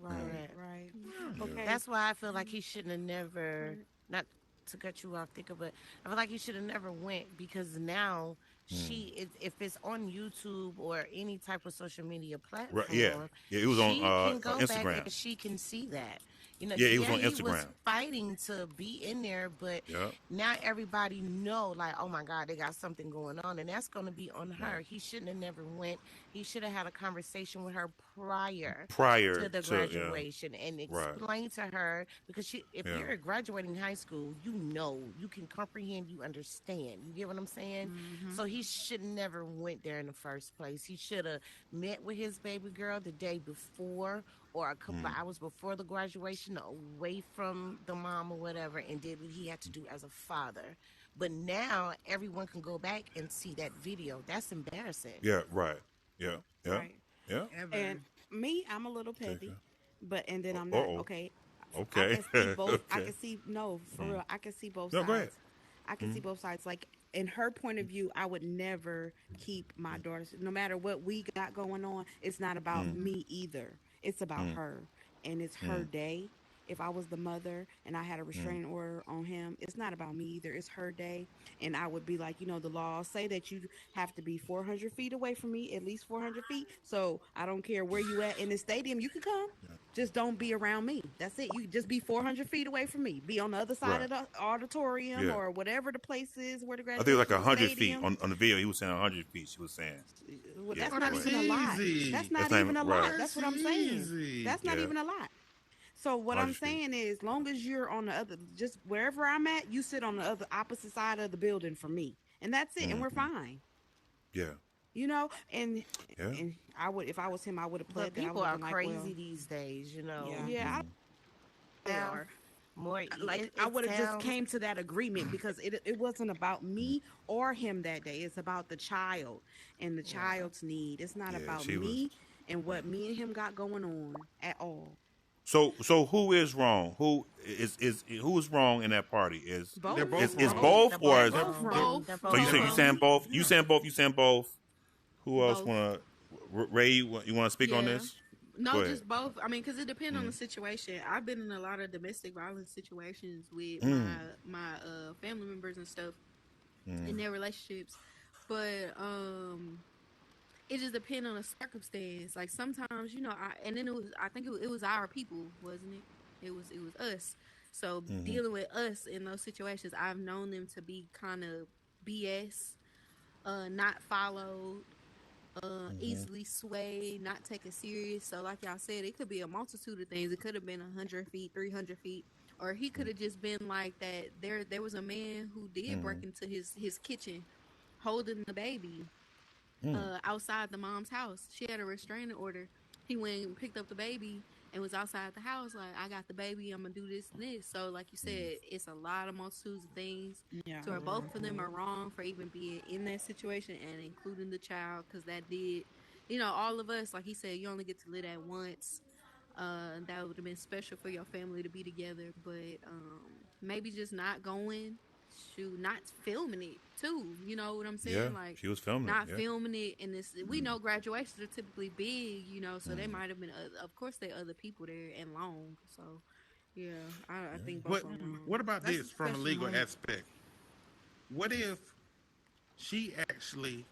Right. Correct. Right. Yeah. Okay. That's why I feel like he shouldn't have never, not to cut you off, Thicker, but I feel like he should have never went, because now if it's on YouTube or any type of social media Right. Yeah. platform, Yeah. It was on she can go back Instagram. and she can see that. Yeah. It was Yeah, on he was Instagram. fighting to be in there, but Yep. now everybody know, like, oh my God, they got something going on, and that's going to be on her. Right. He shouldn't have never went. He should have had a conversation with her prior Prior to the to yeah. graduation and Right. explain to her, because if Yeah. you're graduating high school, you can comprehend, you understand. You get what I'm saying? So he should never went there in the first place. He should have met with his baby girl the day before or a couple of hours before the graduation, away from the mom or whatever, and did what he had to do as a father. But now everyone can go back and see that video. That's embarrassing. Yeah. Right. Yeah. Yeah. Right. Yeah. And me, I'm a little Okay. petty, and then I'm not. Uh-oh. Okay. Okay. I can see both. Okay. I can see no, for real. I can see both No, sides. go ahead. I can see both sides. Like in her point of view, I would never keep my daughters. No matter what we got going on, it's not about me either. It's about her, and it's her day. If I was the mother and I had a restraining order on him, it's not about me either. It's her day, and I would be like, the laws say that you have to be 400 feet away from me, at least 400 feet. So I don't care where you at in the stadium, you can come. Just don't be around me. That's it. You just be 400 feet away from me. Be on the other side of the auditorium or whatever the place is where the I think it was graduation like 100 feet stadium. on the video. He was saying 100 feet. She was saying. Well, Yeah, that's not right. even a lot. Easy. That's not That's not even a even- lot. right. That's what I'm saying. Easy. That's not Yeah. even a lot. So what I'm 100 feet. saying is, long as you're on the other, just wherever I'm at, you sit on the other opposite side of the building from me, and that's it, and we're fine. Yeah. And Yeah. and I would, if I was him, I would have But pled that. I people are would've been crazy like, well, these days, yeah, they Now, are. more Like I would have just came to that agreement because it wasn't about me or him that day. It's about the child and the child's need. It's not Yeah, about she was- me and what me and him got going on at all. So who is wrong? Who is wrong in that party? Is Both. They're both is wrong. both or is Both wrong. so you saying both? You saying both? You saying both? Who else Both. want to? Ray, you want to speak on Yeah. this? No, Go ahead. just both. I mean, because it depends on the situation. I've been in a lot of domestic violence situations with my family members and stuff in their relationships, but it just depends on the circumstance. Like sometimes, and then I think it was our people, wasn't it? It was us. So dealing with us in those situations, I've known them to be kind of BS, not followed. Easily swayed, not taken serious. So like y'all said, it could be a multitude of things. It could have been 100 feet, 300 feet, or he could have just been like that. There was a man who did break into his kitchen holding the baby outside the mom's house. She had a restraining order. He went and picked up the baby and was outside the house like, I got the baby, I'm gonna do this and this. So like you said, it's a lot of multitudes of things. Yeah. So both of them are wrong for even being in that situation, and including the child, because that did, all of us, like he said, you only get to live that once. That would have been special for your family to be together, but maybe just not going, not filming it too. You know what I'm saying? Yeah, Like she was filming not it. Yeah. filming it, and this we know graduations are typically big, so they might have been. Of course, there are other people there and long. So yeah, I think both What of them. What about That's this a from a special legal moment. aspect? What if she actually,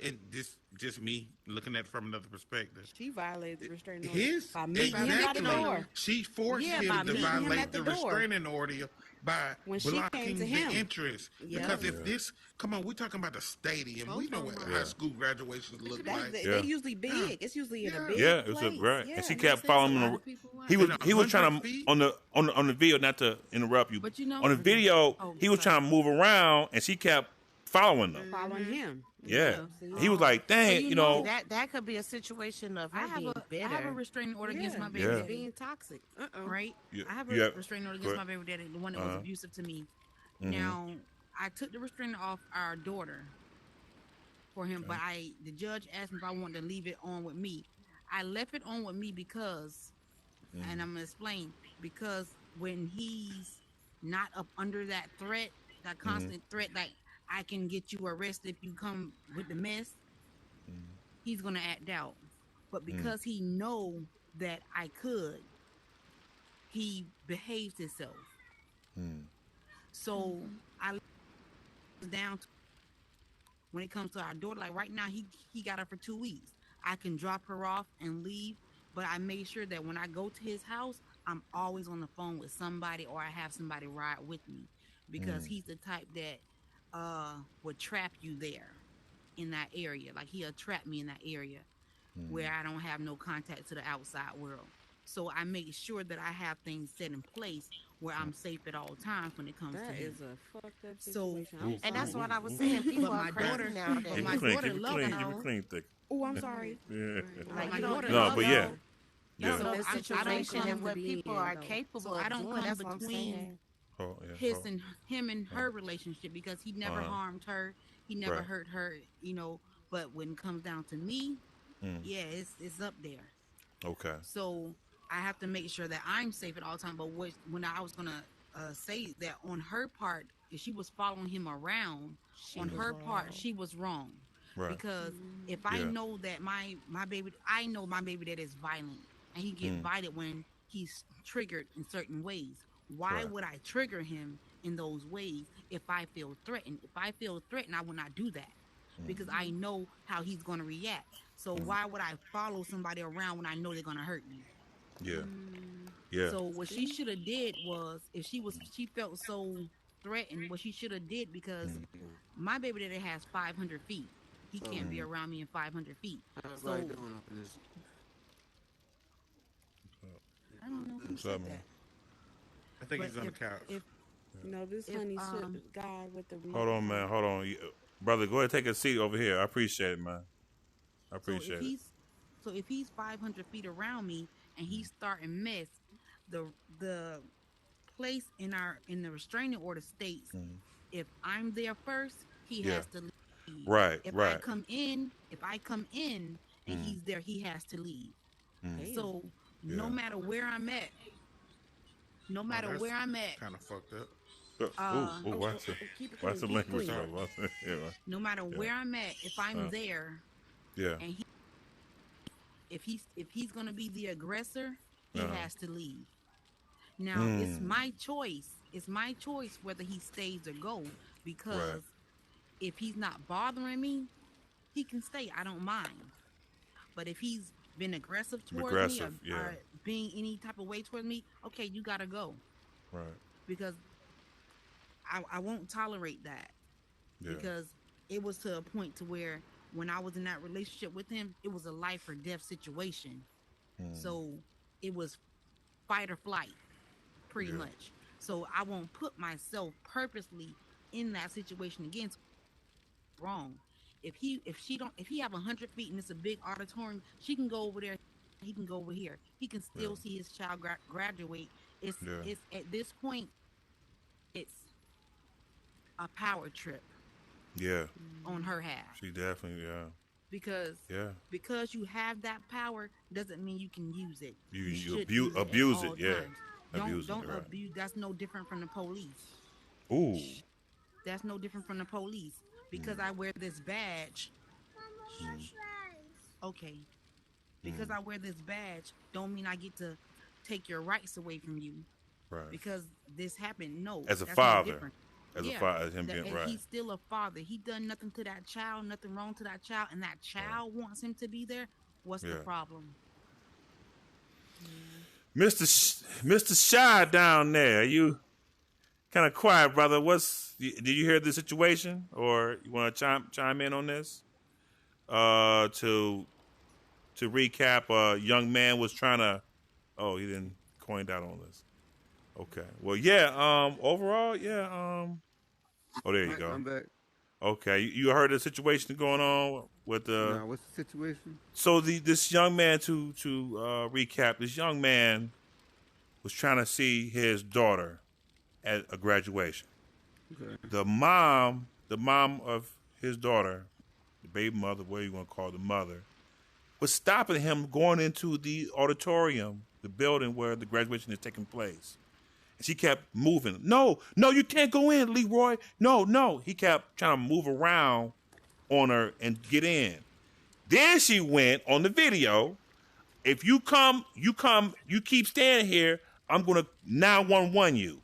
and this just me looking at it from another perspective? She violated the restraining order His by meeting him at the exactly. door. She forced Yeah, him by to meeting him violate at the the door. restraining order by When she came blocking to the him. interest. Yeah. Because if this, come on, we're talking about the stadium. Both We know of what them are. high school graduations look That's, like. Yeah. They usually big. It's usually in a big Yeah, it was place. right. Yeah. And she Makes kept sense. following A lot him. of people watch. He was And he was trying 100 to feet? on the video, not to interrupt you. But you know- on the video, Oh, he was sorry. trying to move around, and she kept following them. Following him. Yeah, see? he was like, "Dang, you you know, know." that could be a situation of her I have being a bitter. I have a restraining order against my baby Yeah. daddy, Being toxic. right? You- I have you a have- restraining order go against my ahead. baby daddy, the one that was Uh-huh. abusive to me. Mhm. Now, I took the restraining off our daughter for him, but the judge asked me if I wanted to leave it on with me. I left it on with me because, and I'm gonna explain, because when he's not up under that threat, that constant threat, like I can get you arrested if you come with the mess, he's gonna act out. But because he know that I could, he behaves himself. So I was down to when it comes to our daughter, like right now, he got her for 2 weeks. I can drop her off and leave, but I make sure that when I go to his house, I'm always on the phone with somebody, or I have somebody ride with me, because he's the type that would trap you there in that area. Like he'll trap me in that area where I don't have no contact to the outside world. So I make sure that I have things set in place where I'm safe at all times when it comes to That him. is a fucked up So- situation. I'm And that's sorry. what I was saying. People But are my crazy daughter- nowadays. but Keep my it clean, daughter keep it love clean, it. keep it clean, thick. Oh, I'm sorry. Yeah. Like, My you don't daughter No, know but yeah. You don't Yeah. know the So I don't situation come and what to people be in, are though. capable So of I don't doing. come That's what I'm between saying. Oh, yeah. his Oh. and him and her relationship, because he never harmed her. He never Right. hurt her, but when it comes down to me, yeah, it's up there. Okay. So I have to make sure that I'm safe at all times. But when I was gonna say that on her part, if she was following him around, on her part, she was wrong. Right. Because if I Yeah. know that my baby, I know my baby that is violent, and he get violent when he's triggered in certain ways. Why Right. would I trigger him in those ways if I feel threatened? If I feel threatened, I will not do that, because I know how he's going to react. So why would I follow somebody around when I know they're going to hurt me? Yeah. Yeah. So what she should have did was, if she felt so threatened, what she should have did, because my baby daddy has 500 feet. He can't be around me in 500 feet. So I don't know who What's said up, man? that. I think But he's on the couch. This If, honey um, guy with the Hold on, man. Hold on. Brother, go ahead and take a seat over here. I appreciate it, man. I appreciate it. So if he's 500 feet around me and he's starting mess, the place in the restraining order states, if I'm there first, he has to leave. Right, If right. I come in and he's there, he has to leave. So no matter where I'm at, Kind of fucked up. Watch the language, clean. though. Yeah. no matter where I'm at, if I'm there, Yeah. and if he's gonna be the aggressor, he has to leave. Now it's my choice. It's my choice whether he stays or go, because if he's not bothering me, he can stay. I don't mind. But if he's been aggressive towards me, or being any type of way towards me, okay, you gotta go, Right. because I won't tolerate that. Yeah. Because it was to a point to where when I was in that relationship with him, it was a life or death situation. So it was fight or flight, pretty much. So I won't put myself purposely in that situation again. Wrong. If he have 100 feet and it's a big auditorium, she can go over there. He can go over here. He can still see his child graduate. It's at this point, it's a power trip Yeah. on her half. She definitely, Because you have that power doesn't mean you can use it. You should abuse at it, all yeah. times. Abuse it, Don't right. abuse. That's no different from the police. Ooh. That's no different from the police. Because I wear this badge. Okay. Because I wear this badge don't mean I get to take your rights away from you. Right. Because this happened. No. As a that's no father. different. As a father, as him being and right. he's still a father. He done nothing to that child, nothing wrong to that child, and that child wants him to be there. What's the problem? Mr. Shy down there, you kind of quiet, brother. Did you hear the situation, or you want to chime in on this? To recap, a young man was trying to. Oh, he didn't coin out on this. Okay. Well, yeah. Overall, yeah. Oh, there you go. I'm back. Okay, you heard the situation going on with the. Now, what's the situation? So this young man, to recap, this young man was trying to see his daughter at a graduation. Okay. The mom of his daughter, the baby mother, what you want to call the mother, was stopping him going into the auditorium, the building where the graduation is taking place. And she kept moving. No, you can't go in, Leroy. No. He kept trying to move around on her and get in. Then she went on the video. If you keep staying here, I'm going to 911 you.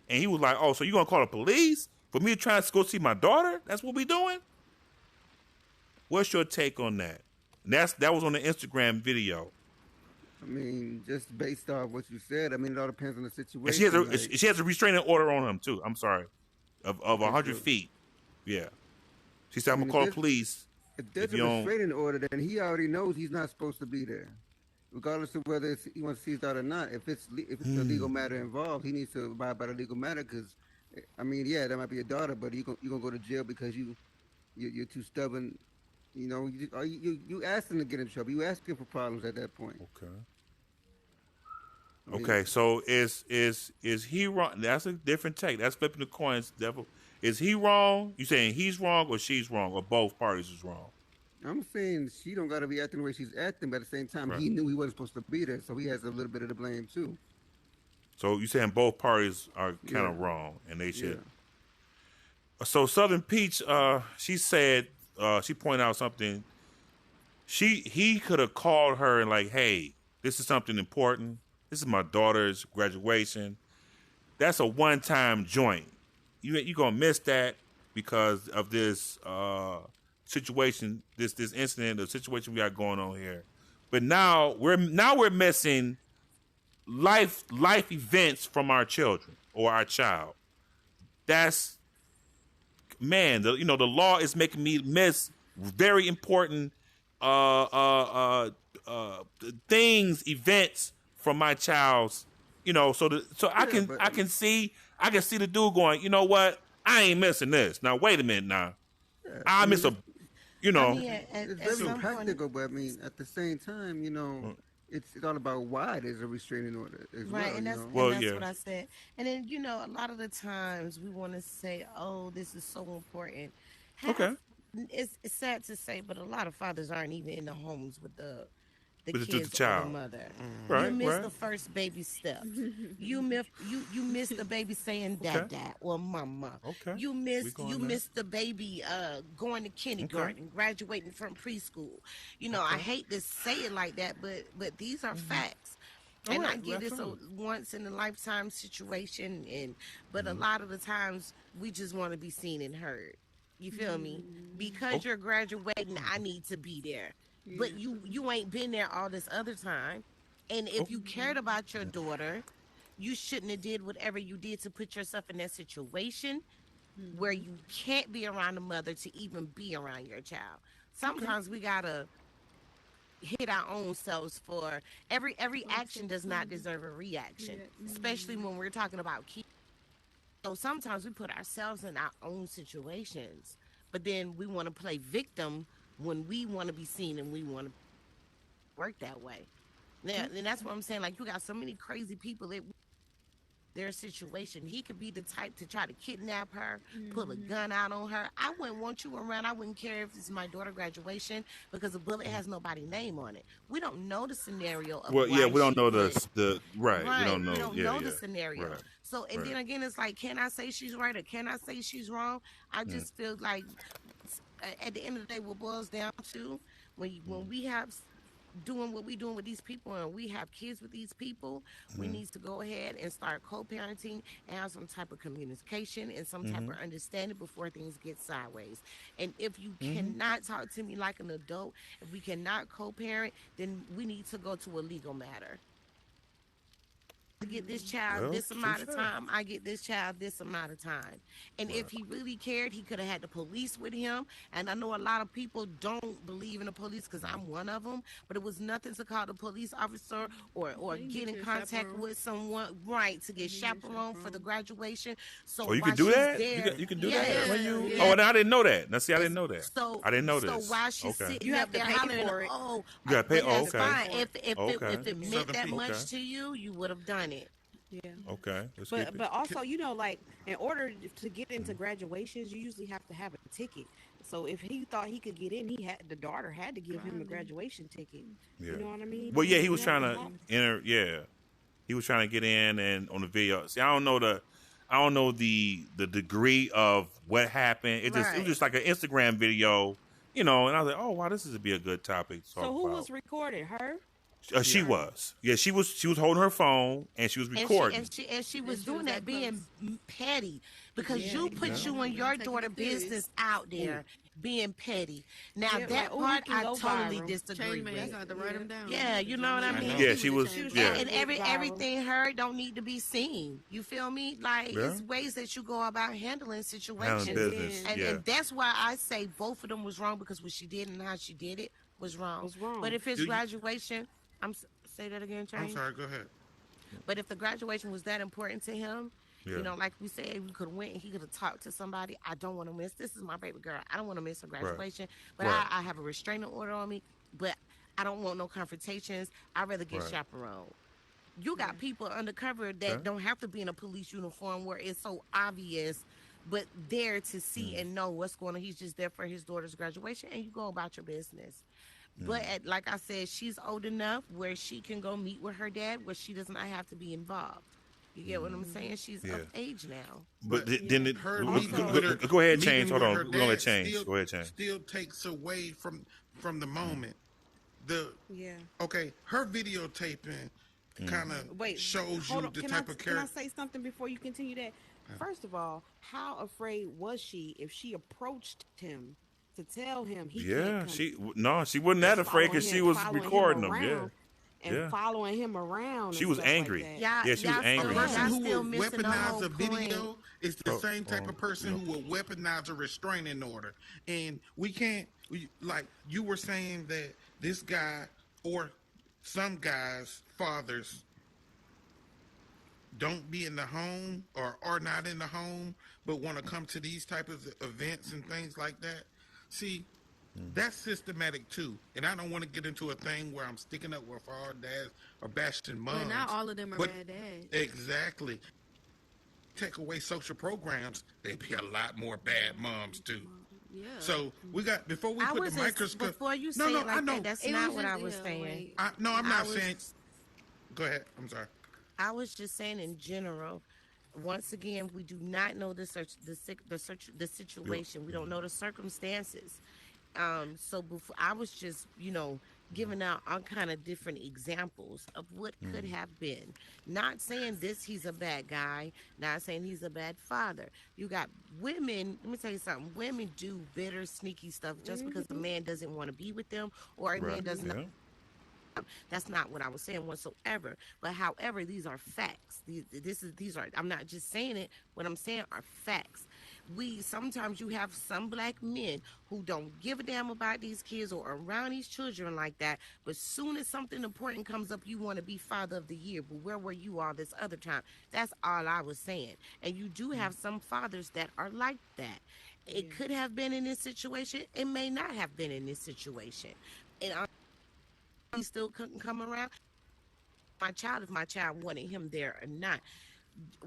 And he was like, oh, so you going to call the police for me to try to go see my daughter? That's what we doing? What's your take on that? And that was on the Instagram video. I mean, just based off what you said, I mean, it all depends on the situation. And she has a restraining order on him too. I'm sorry, of 100 feet. Yeah, she said, "I'm gonna call the police." If there's a restraining order, then he already knows he's not supposed to be there, regardless of whether he wants to see that or not. If it's a legal matter involved, he needs to abide by the legal matter. Because, I mean, yeah, that might be your daughter, but you're gonna go to jail because you're too stubborn. You know, you asked him to get in trouble. You asked him for problems at that point. Okay. Okay, so is he wrong? That's a different take. That's flipping the coins, devil. Is he wrong? You saying he's wrong or she's wrong or both parties is wrong? I'm saying she don't got to be acting the way she's acting, but at the same time, he knew he wasn't supposed to be there, so he has a little bit of the blame too. So you saying both parties are kind of wrong, and they should. Yeah. So Southern Peach, she said, she pointed out something. He could have called her and like, hey, this is something important. This is my daughter's graduation. That's a one-time joint. You're gonna miss that because of this situation, this incident, the situation we got going on here. But now we're missing life events from our children or our child. That's the law is making me miss very important things, events from my child's, I can see the dude going, you know what? I ain't missing this. Now wait a minute now. I miss a it's very practical, but I mean at the same time, it's all about why there's a restraining order as well. Right, and that's what I said. And then, a lot of the times we want to say, oh, this is so important. Okay. It's sad to say, but a lot of fathers aren't even in the homes with the with kids the child. or the mother. Right, you miss the first baby step. You miss the baby saying dad or mama. Okay. You miss the baby going to kindergarten, graduating from preschool. I hate to say it like that, but these are facts. And I get this a once in a lifetime situation, but a lot of the times we just want to be seen and heard. You feel me? Because you're graduating, I need to be there. Yeah. But you ain't been there all this other time. And if you cared about your daughter, you shouldn't have did whatever you did to put yourself in that situation where you can't be around the mother to even be around your child. Sometimes we gotta hit our own selves for every action does not deserve a reaction, especially when we're talking about kids. So sometimes we put ourselves in our own situations, but then we want to play victim when we want to be seen and we want to work that way. Now, and that's what I'm saying. Like, you got so many crazy people that their situation. He could be the type to try to kidnap her, pull a gun out on her. I wouldn't want you around. I wouldn't care if it's my daughter's graduation because the bullet has nobody's name on it. We don't know the scenario of we don't know the right. We don't know. We don't know the scenario. Right. So, and then again, it's like, can I say she's right or can I say she's wrong? I just feel like at the end of the day, what boils down to when we have doing what we doing with these people and we have kids with these people, we need to go ahead and start co-parenting and have some type of communication and some type of understanding before things get sideways. And if you cannot talk to me like an adult, if we cannot co-parent, then we need to go to a legal matter. I get this child this amount of time. I get this child this amount of time. And if he really cared, he could have had the police with him. And I know a lot of people don't believe in the police because I'm one of them. But it was nothing to call the police officer or get in contact with someone, to get chaperone for the graduation. So you can do that? You can do that? When Oh, and I didn't know that. Now, see, I didn't know that. I didn't know this. So while she's sitting you up have there hollering, you got to pay? That's fine. If it meant that much to you, you would have done it. Yeah. Okay. But also, like, in order to get into graduations, you usually have to have a ticket. So if he thought he could get in, the daughter had to give him a graduation ticket. Yeah. You know what I mean? Well, yeah, he was trying to enter. Yeah, he was trying to get in, and on the video. See, I don't know the degree of what happened. It was just like an Instagram video, and I was like, oh wow, this is be a good topic. So who was recording? Her? She was. Yeah, she was holding her phone and she was recording. And she was doing that, being petty, because Yeah, you put exactly. you and your Taking daughter it serious. business out there, being petty. Now Yeah, that like, oh, he part can I go totally viral. disagree Change man, with. you got to write them down. Yeah, you know what I mean. Yeah, she was. Yeah, And viral. everything heard don't need to be seen. You feel me? Like, Yeah. it's ways that you go about handling handling situations. business. And, Yeah, and that's why I say both of them was wrong, because what she did and how she did it was wrong. Was wrong. But if his Do you- graduation, say that again, I'm Change. sorry. Go ahead. But if the graduation was that important to him, yeah. you know, like we said, we could have went and he could have talked to somebody. I don't want to miss. This is my baby girl. I don't want to miss her graduation. But Right. I have a restraining order on me. But I don't want no confrontations. I'd rather get Right. chaperoned. You got people undercover that Okay. don't have to be in a police uniform where it's so obvious, but there to see and know what's going on. He's just there for his daughter's graduation, and you go about your business. But like I said, she's old enough where she can go meet with her dad, where she does not have to be involved. You get what I'm saying? She's Yeah. of age now. But then it, Her go, meeting with her- go ahead, meeting change. Hold with on, her we're gonna let dad change. still- Go ahead, change. Still takes away from the moment. The Yeah. okay, her videotaping kind of Wait, shows hold you on. the Can type I, of can I character. say something before you continue that? First of all, how afraid was she if she approached him to tell him he Yeah, can't come? she wasn't that afraid because she was recording them. Yeah, and yeah. following him around. She and was stuff like angry. that. Yeah, she was A angry. person y'all who still will missing the weaponize whole a video is the same type oh, of person who will weaponize a restraining order. And like you were saying that this guy or some guys' fathers don't be in the home or are not in the home, but want to come to these type of events and things like that. See, that's systematic too. And I don't want to get into a thing where I'm sticking up with our dads or bashing moms. But not all of them are but bad dads. exactly. Take away social programs, there'd be a lot more bad moms too. Yeah. So we got before we I put was the microscope. before you no, say no, it like I know. that. That's It not was what just- I was yeah, saying. wait. No, I'm not I was- saying. Go ahead. I'm sorry. I was just saying in general. Once again, we do not know the situation. We don't know the circumstances. So before, I was just, giving out all kind of different examples of what could have been. Not saying he's a bad guy. Not saying he's a bad father. You got women. Let me tell you something. Women do bitter, sneaky stuff just because a man doesn't want to be with them or a man does not. That's not what I was saying whatsoever. But however, these are facts. These are. I'm not just saying it. What I'm saying are facts. Sometimes you have some black men who don't give a damn about these kids or around these children like that. But soon as something important comes up, you want to be father of the year. But where were you all this other time? That's all I was saying. And you do have some fathers that are like that. It could have been in this situation. It may not have been in this situation. And he still couldn't come around. If my child wanted him there or not.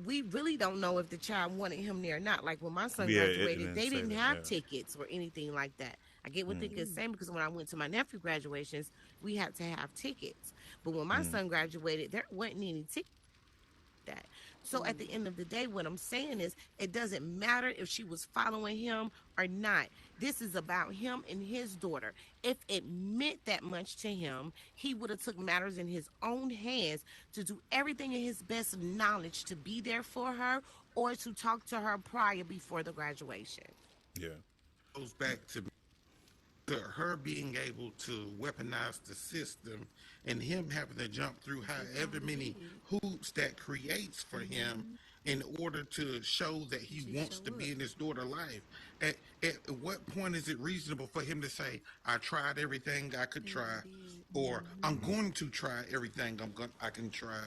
We really don't know if the child wanted him there or not. Like when my son graduated, they didn't have tickets or anything like that. I get what they're saying because when I went to my nephew graduations, we had to have tickets. But when my son graduated, there wasn't any tickets. That. So at the end of the day, what I'm saying is it doesn't matter if she was following him or not. This is about him and his daughter. If it meant that much to him, he would have took matters in his own hands to do everything in his best knowledge to be there for her or to talk to her prior before the graduation. Yeah. Goes back to her being able to weaponize the system and him having to jump through however many hoops that creates for him in order to show that he wants to be in his daughter's life. At what point is it reasonable for him to say, I tried everything I could try, or I'm going to try everything I can try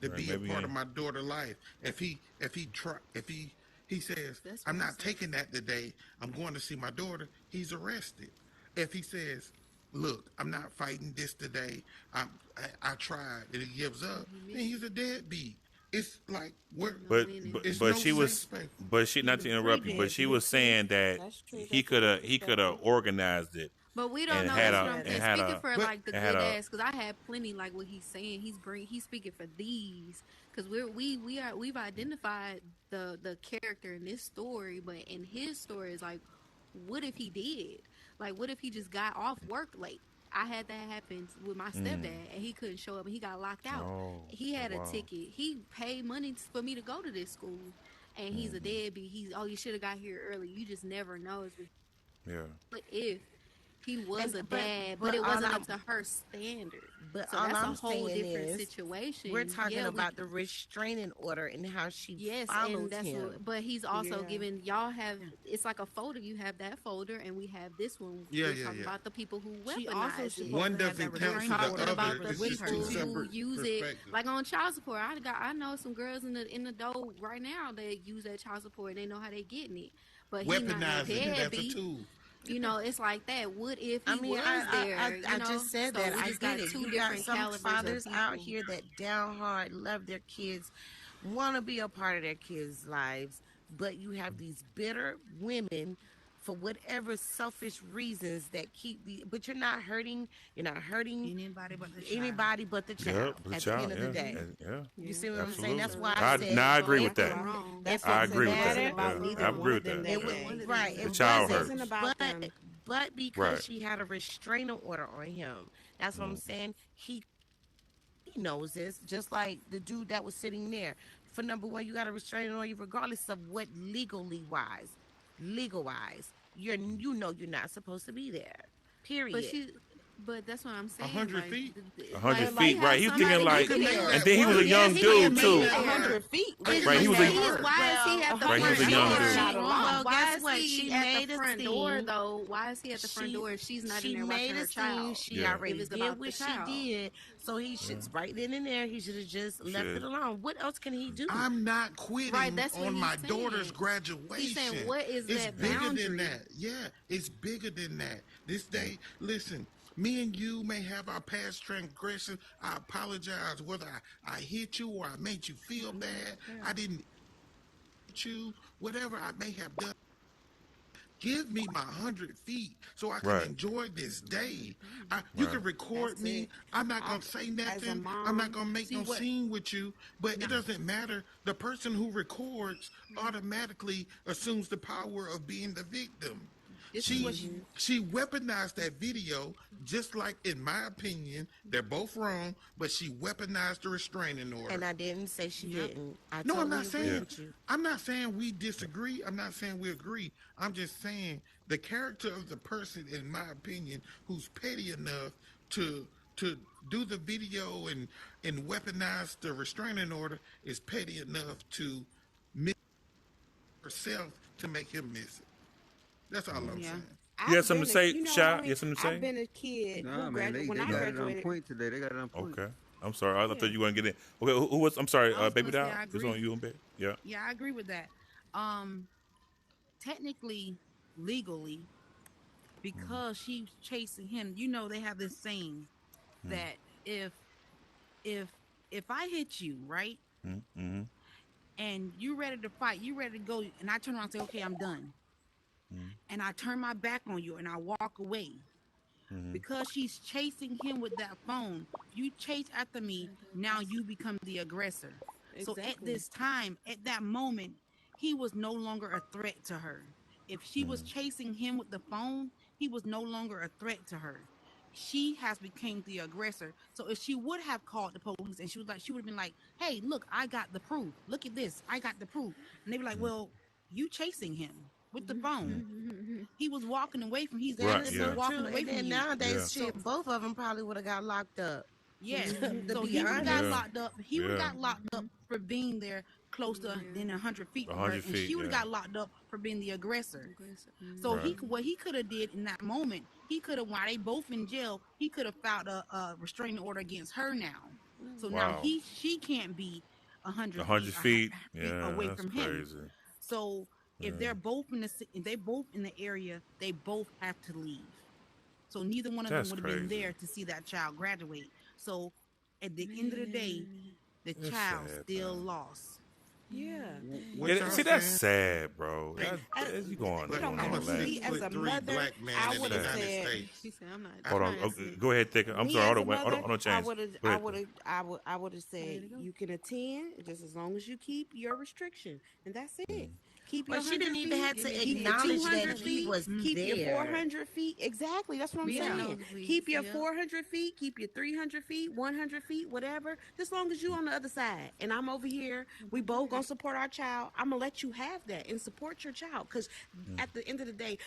to be a part of my daughter's life? If he says, I'm not taking that today, I'm going to see my daughter, he's arrested. If he says, look, I'm not fighting this today, I tried, and he gives up, then he's a deadbeat. It's like But it's but no she was safe space. but she not to interrupt you, but she was saying that he could have organized it. But we don't And know. had That's a- what I'm and saying. had Speaking a- for like the good and had a- ass, because I had plenty like what he's saying. He's speaking for these, because we've identified the character in this story, but in his story is like, what if he did? Like, what if he just got off work late? I had that happen with my stepdad, and he couldn't show up, and he got locked out. He had a ticket. He paid money for me to go to this school, and he's a deadbeat. You should have got here early. You just never know. But if he was a dad, but it wasn't up to her standard. But so all that's I'm a whole saying different is, situation. we're talking about the restraining order and how she follows and that's him. but he's also giving y'all have it's like a folder. You have that folder, and we have this one. Yeah, we're talking about the people who She weaponize also it. One doesn't count We're to the talking other. about the It's just people two who separate use it, perspectives. like on child support. I know some girls in the dough right now that use that child support, and they know how they getting it. But he's not no Weaponizing it, that's a deadbeat. tool. You know, it's like that. What if he was there? I just said So that. we I just get got it. two You got different some calibers fathers of out people. here that down hard love their kids, want to be a part of their kids' lives, but you have these bitter women for whatever selfish reasons that keep but you're not hurting anybody but the child at the end of the day. You see what I'm saying? That's why I said I agree with that. I agree with that. I agree with that. Right. The child hurts. But because she had a restraining order on him, that's what I'm saying. He knows this, just like the dude that was sitting there. For number one, you got a restraining order regardless of what legal wise, you know you're not supposed to be there. Period. But that's what I'm saying. 100 feet? 100 feet, right. He was thinking like, and then he was a young dude too. 100 feet. Right, he was a why is he at the Right, he was a young dude. Well, Why guess is what? he She at made the a front scene. door though? Why is he at the front door and she's not in there watching her child? She Yeah. already If it's did about what the child. she did, so he should right then and there. He should have just left it alone. What else can he do? I'm not quitting Right, that's what on he's my saying. daughter's graduation. He's saying, what is it's that bigger boundary? than that. Yeah, it's bigger than that. This day, listen, me and you may have our past transgressions. I apologize whether I hit you or I made you feel bad. I didn't hit you, whatever I may have done. Give me my 100 feet so I can enjoy this day. You can record me. I'm not going to say nothing. I'm not going to make no scene with you. But it doesn't matter. The person who records automatically assumes the power of being the victim. She weaponized that video, just like, in my opinion, they're both wrong, but she weaponized the restraining order. And I didn't say she didn't. I'm not saying. I'm not saying we disagree. I'm not saying we agree. I'm just saying the character of the person, in my opinion, who's petty enough to do the video and weaponize the restraining order is petty enough to miss herself to make him miss it. That's all I'm saying. You got something to say, Shy? You got something to say? I've been a kid Nah, who man, they when got I it on graduated. point today. They got it on point. Okay. I'm sorry. I thought you were going to get in. Okay, who was, I'm sorry, I was Baby gonna Doll? say I It was agree. on you and Baby? Yeah. Yeah, I agree with that. Technically, legally, because she's chasing him, you know, they have this saying that if I hit you, right, Mm-hmm. and you ready to fight, you ready to go, and I turn around and say, okay, I'm done, and I turn my back on you and I walk away, because she's chasing him with that phone, you chase after me, now you become the aggressor. So at Exactly. this time, at that moment, he was no longer a threat to her. If she was chasing him with the phone, he was no longer a threat to her. She has become the aggressor. So if she would have called the police and she would have been like, hey, look, I got the proof. Look at this. I got the proof. And they'd be like, well, you chasing him with the phone. He was walking away from walking away from and you. nowadays, shit, both of them probably would have got locked up. Yes. To So be he would have got honest. locked up. He would have got locked up for being there close to than 100 feet from her, 100 and feet, she would have yeah. got locked up for being the aggressor. So what he could have did in that moment, he could have, while they both in jail, he could have filed a restraining order against her now. So now Wow. she can't be 100 feet. feet Yeah, away that's from him. crazy. So if they're both if they both in the area, they both have to leave. So neither one of That's them would have been crazy. there to see that child graduate. So at the end of the day, the That's child sad, still man. lost. Yeah. What Yeah, y'all see, that's saying? sad, bro. You But going there, don't I'm know. a man. See, as a 6'3" mother, black man I in the would've United said- States. She said, I'm not. Hold on. Go ahead, Thick. I'm Me sorry. as Hold a mother, on, change. Go ahead. I would have said you can attend just as long as you keep your restriction, and that's it. Keep your But she 100 didn't even feet. have to Keep your acknowledge 200 that he feet. was Keep your there. 400 feet. Exactly. That's what I'm Yeah. saying. Nosebleeds, Keep your yeah. 400 feet. Keep your 300 feet, 100 feet, whatever. Just long as you on the other side and I'm over here, we both gonna support our child. I'm gonna let you have that and support your child. Because at the end of the day,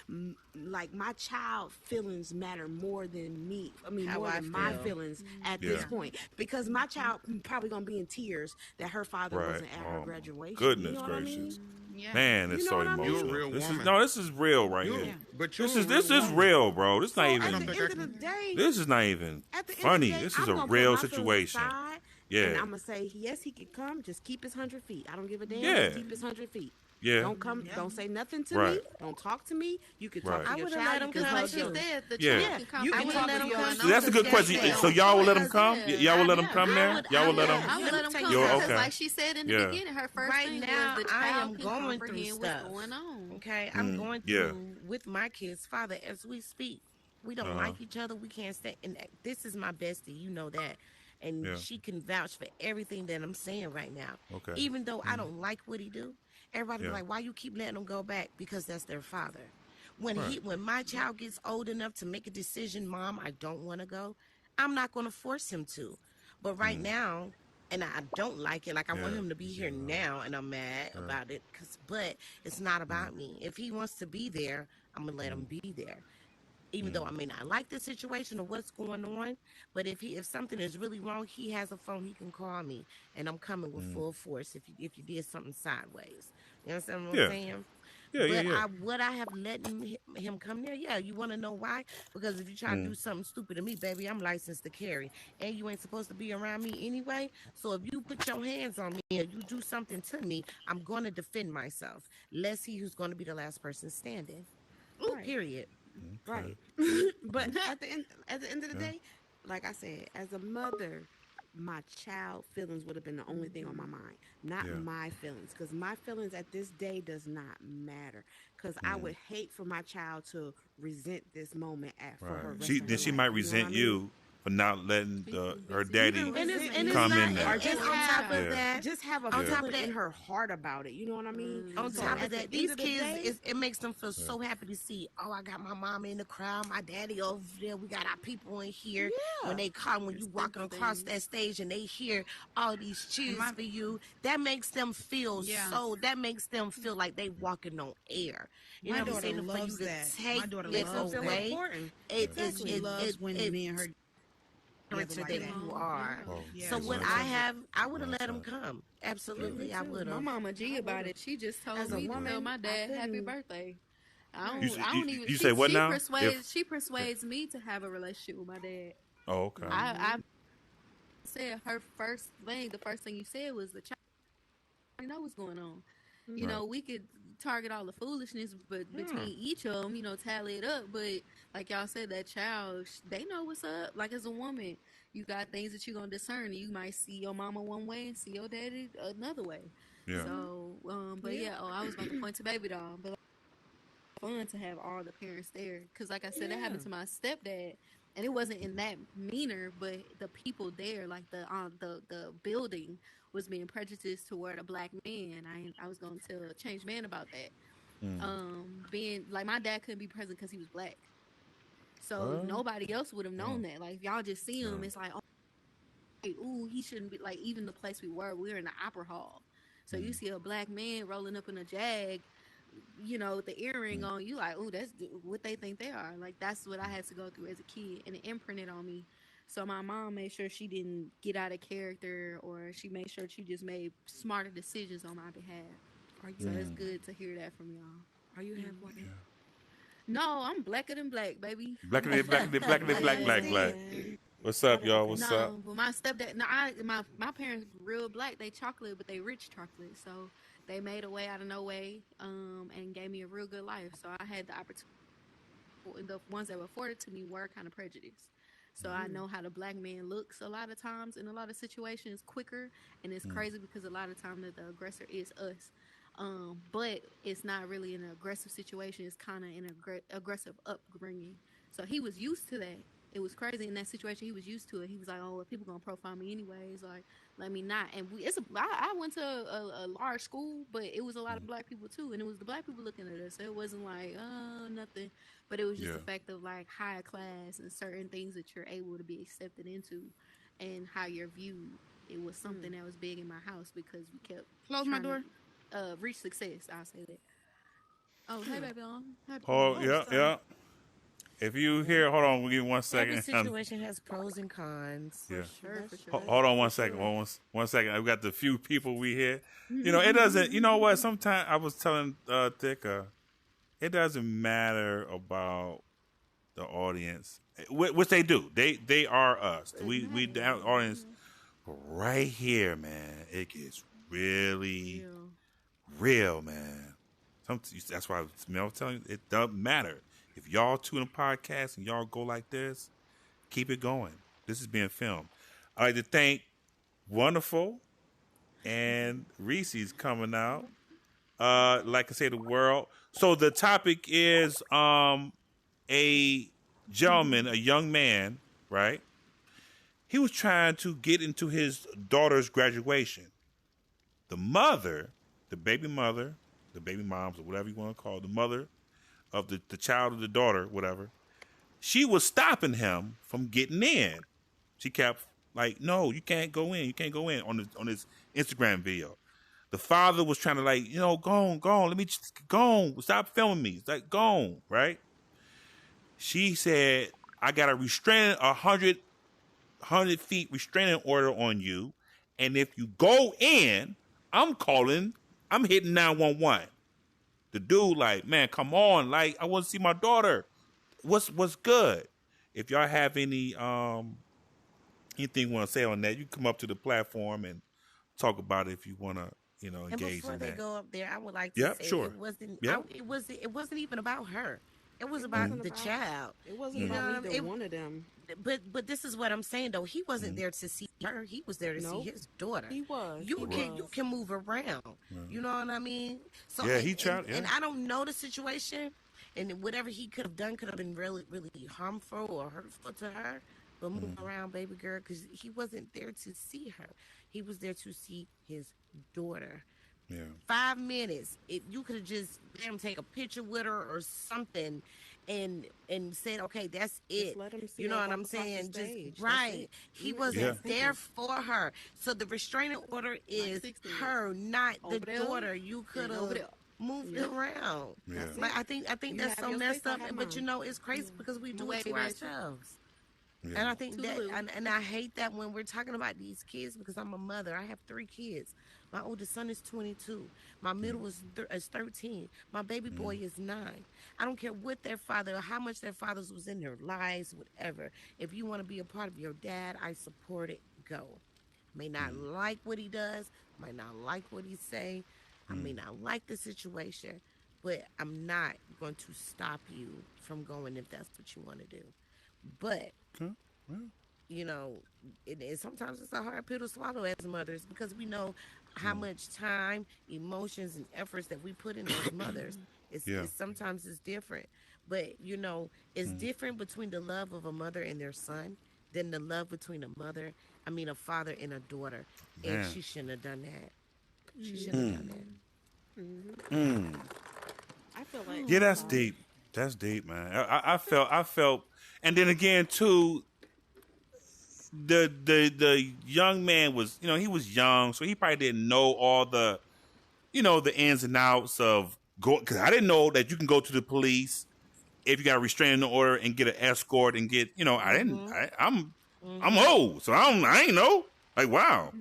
like my child feelings matter more than me. I mean, How more I than my feel. feelings at Yeah. this point. Because my child probably gonna be in tears that her father Right. wasn't at her Oh, my graduation. goodness You know what I mean? gracious. Yeah. Man, You it's know so what I mean? You're a emotional. real woman. This is real right You're, here. but you're This a is real woman. real, bro. This So not at even. the think end of the day, This is not even at the end funny. of the day, This is I'm a gonna real put my feelings situation. aside, Yeah. and I'm gonna say yes, he could come. Just keep his 100 feet. I don't give a damn. Yeah. Just keep his 100 feet. Yeah. Don't come. Yeah. Don't say nothing to Right. me. Don't talk to me. You can Right. talk to I your would've child. let You him can Because come like hug she too. them. said, the Yeah. child can come you from can I talk would've let to him your come See, too, that's a because good guess question. what? So y'all will let him Because, come? yeah. Y'all will let him Yeah. come there? Y'all will let I him? would let him Let me come tell you because, something. like she said in the Yeah. beginning, her first Right thing now, was the I child am can going through comprehend stuff. what's going on. Okay, I'm going Yeah. through with my kids' father as we speak. We don't Uh-huh. like each other. We can't stand. And this is my bestie. You know that, and Yeah. she can vouch for everything that I'm saying right now. Okay. Even though I don't like what he do, everybody be Yeah. like, "Why you keep letting him go back?" Because that's their father. Right. When my child gets old enough to make a decision, Mom, I don't want to go. I'm not going to force him to. But right now, and I don't like it. Like I want Yeah. him to be here now, and I'm mad about it. But it's not about me. If he wants to be there, I'm gonna let him be there. Even though I may not like the situation or what's going on, but if something is really wrong, he has a phone. He can call me, and I'm coming with full force. If you did something sideways, you understand what I'm Yeah. saying? Yeah. Yeah. But Yeah. I have let him come there? Yeah, you want to know why? Because if you try to do something stupid to me, baby, I'm licensed to carry, and you ain't supposed to be around me anyway. So if you put your hands on me or you do something to me, I'm going to defend myself. Let's see who's going to be the last person standing. Right. Period. Right. But at the end of the day, like I said, as a mother, my child feelings would have been the only thing on my mind, not Yeah. my feelings, because my feelings at this day does not matter. Because I would hate for my child to resent this moment for her Right. rest of her She life. might You know what resent I mean? you for not letting her daddy Even resent And me. it's come not, in there. Or just and on top have of that, just have a on top feeling of in that, her heart about it. You know what I mean? on So top of at the that, end these of the kids, day, it makes them feel so happy to see, oh, I got my mom in the crowd, my daddy over there, we got our people in here. When they come, when you walking across that stage and they hear all these cheers for you, that makes them feel that makes them feel like they walking on air. You My know what I'm daughter saying? And for you loves to that. My take daughter it makes them loves feel that. away, important. She loves when me and her together character like that that. you are. Oh, Yeah, So she what well, I loves it. have, I would have well, let him come. Absolutely, Me I too. would My have. Mama G about it. She just told As a me to tell woman, my I dad happy couldn't. birthday. You, I don't even. you say what now? She persuades me to have a relationship with my dad. Oh, okay. I said her first thing. The first thing you said was the child. I know what's going on. You Right. know, we could target all the foolishness, but between each of them, you know, tally it up. But like y'all said, that child, they know what's up. Like as a woman, you got things that you're gonna discern. You might see your mama one way and see your daddy another way. Yeah. So, but yeah. Oh, I was about to point to baby doll, but fun to have all the parents there because, like I said, that happened to my stepdad, and it wasn't in that meaner, but the people there, like the building, was being prejudiced toward a black man. I was going to tell a changed man about that. Being like my dad couldn't be present because he was black, so What? nobody else would have known Oh, that. Like if y'all just see him, it's like, oh, hey, ooh, he shouldn't be. Like even the place we were in the opera hall. So you see a black man rolling up in a jag, you know, with the earring on, you like, oh, that's what they think they are. Like that's what I had to go through as a kid, and it imprinted on me. So my mom made sure she didn't get out of character, or she made sure she just made smarter decisions on my behalf. Are So you it's good to hear that from y'all. are you half white? No, I'm blacker than black, baby. blackity, blackity, blackity, black, black, black. What's up, y'all? What's up? No, but my stepdad, no, my parents real black. They chocolate, but they rich chocolate. So they made a way out of no way, and gave me a real good life. So I had the opportunity. The ones that were afforded to me were kind of prejudiced. So I know how the black man looks a lot of times in a lot of situations quicker, and it's crazy because a lot of times that the aggressor is us. But it's not really an aggressive situation. It's kind of an aggressive upbringing. So he was used to that. it was crazy in that situation. He was used to it. He was like, "Oh, well, people gonna profile me anyways. Like, let me not." And I went to a large school, but it was a lot of black people too, and it was the black people looking at us. So it wasn't like nothing, but it was just the fact of like high class and certain things that you're able to be accepted into, and how you're viewed. It was something that was big in my house because we kept Close my door. reach success. I'll say that. Oh, hey, baby. Oh, yeah. If you hear, hold on, we'll give you 1 second. Every situation has pros and cons. Yeah. For sure. Hold on 1 second. One second. I've got the few people we hear. You know, it doesn't, you know what? Sometimes I was telling Thicka, it doesn't matter about the audience, which they do. They are us. We the audience. But right here, man, it gets really real, man. That's why I'm telling you, it doesn't matter. If y'all tune a podcast and y'all go like this, keep it going. This is being filmed. I'd like to thank Wonderful and Reese's coming out. Like I say, the world. So the topic is a gentleman, a young man, right? He was trying to get into his daughter's graduation. The mother, the baby moms, or whatever you want to call it, the mother of the child of the daughter, whatever, she was stopping him from getting in. She kept like, no, you can't go in. You can't go in on his Instagram video. The father was trying to like, go on. Let me just go on. Stop filming me. It's like, go on, right? She said, I got a 100 feet restraining order on you. And if you go in, I'm hitting 911. The dude like, man, come on. Like, I want to see my daughter. What's good? If y'all have anything you want to say on that, you come up to the platform and talk about it if you want to, engage in that. And before they go up there, I would like to say sure. It wasn't even about her. It was about the child. It wasn't about either one of them. But this is what I'm saying though. He wasn't there to see her. He was there to see his daughter. He was. You can move around. You know what I mean? So he tried. And I don't know the situation, and whatever he could have done could have been really, really harmful or hurtful to her. But move around, baby girl, because he wasn't there to see her. He was there to see his daughter. Yeah. 5 minutes. You could have just take a picture with her or something, and said, okay, that's it. Let him see you know her what I'm walk across saying? the stage. Just right. He wasn't there for her. So the restraining order is her, not the daughter. You could have moved around. Yeah. Like, I think that's so messed up. But it's crazy because we do it to ourselves. Yeah. And I think that, and I hate that when we're talking about these kids, because I'm a mother. I have 3 kids. My oldest son is 22. My middle is 13. My baby boy is 9. I don't care what their father, or how much their fathers was in their lives, whatever. If you want to be a part of your dad, I support it. Go. May not like what he does. Might not like what he say. I may not like the situation, but I'm not going to stop you from going if that's what you want to do. But, sometimes it's a hard pill to swallow as mothers, because we know how much time, emotions, and efforts that we put in those mothers. It's sometimes it's different. But, it's different between the love of a mother and their son than the love between a father and a daughter. And she shouldn't have done that. She shouldn't have done that. I feel like... Yeah, that's deep. That's deep, man. I felt, and then again too, the young man was, he was young, so he probably didn't know all the, the ins and outs of because I didn't know that you can go to the police if you got a restraining order and get an escort and get, I'm old, so I ain't know. Like, wow.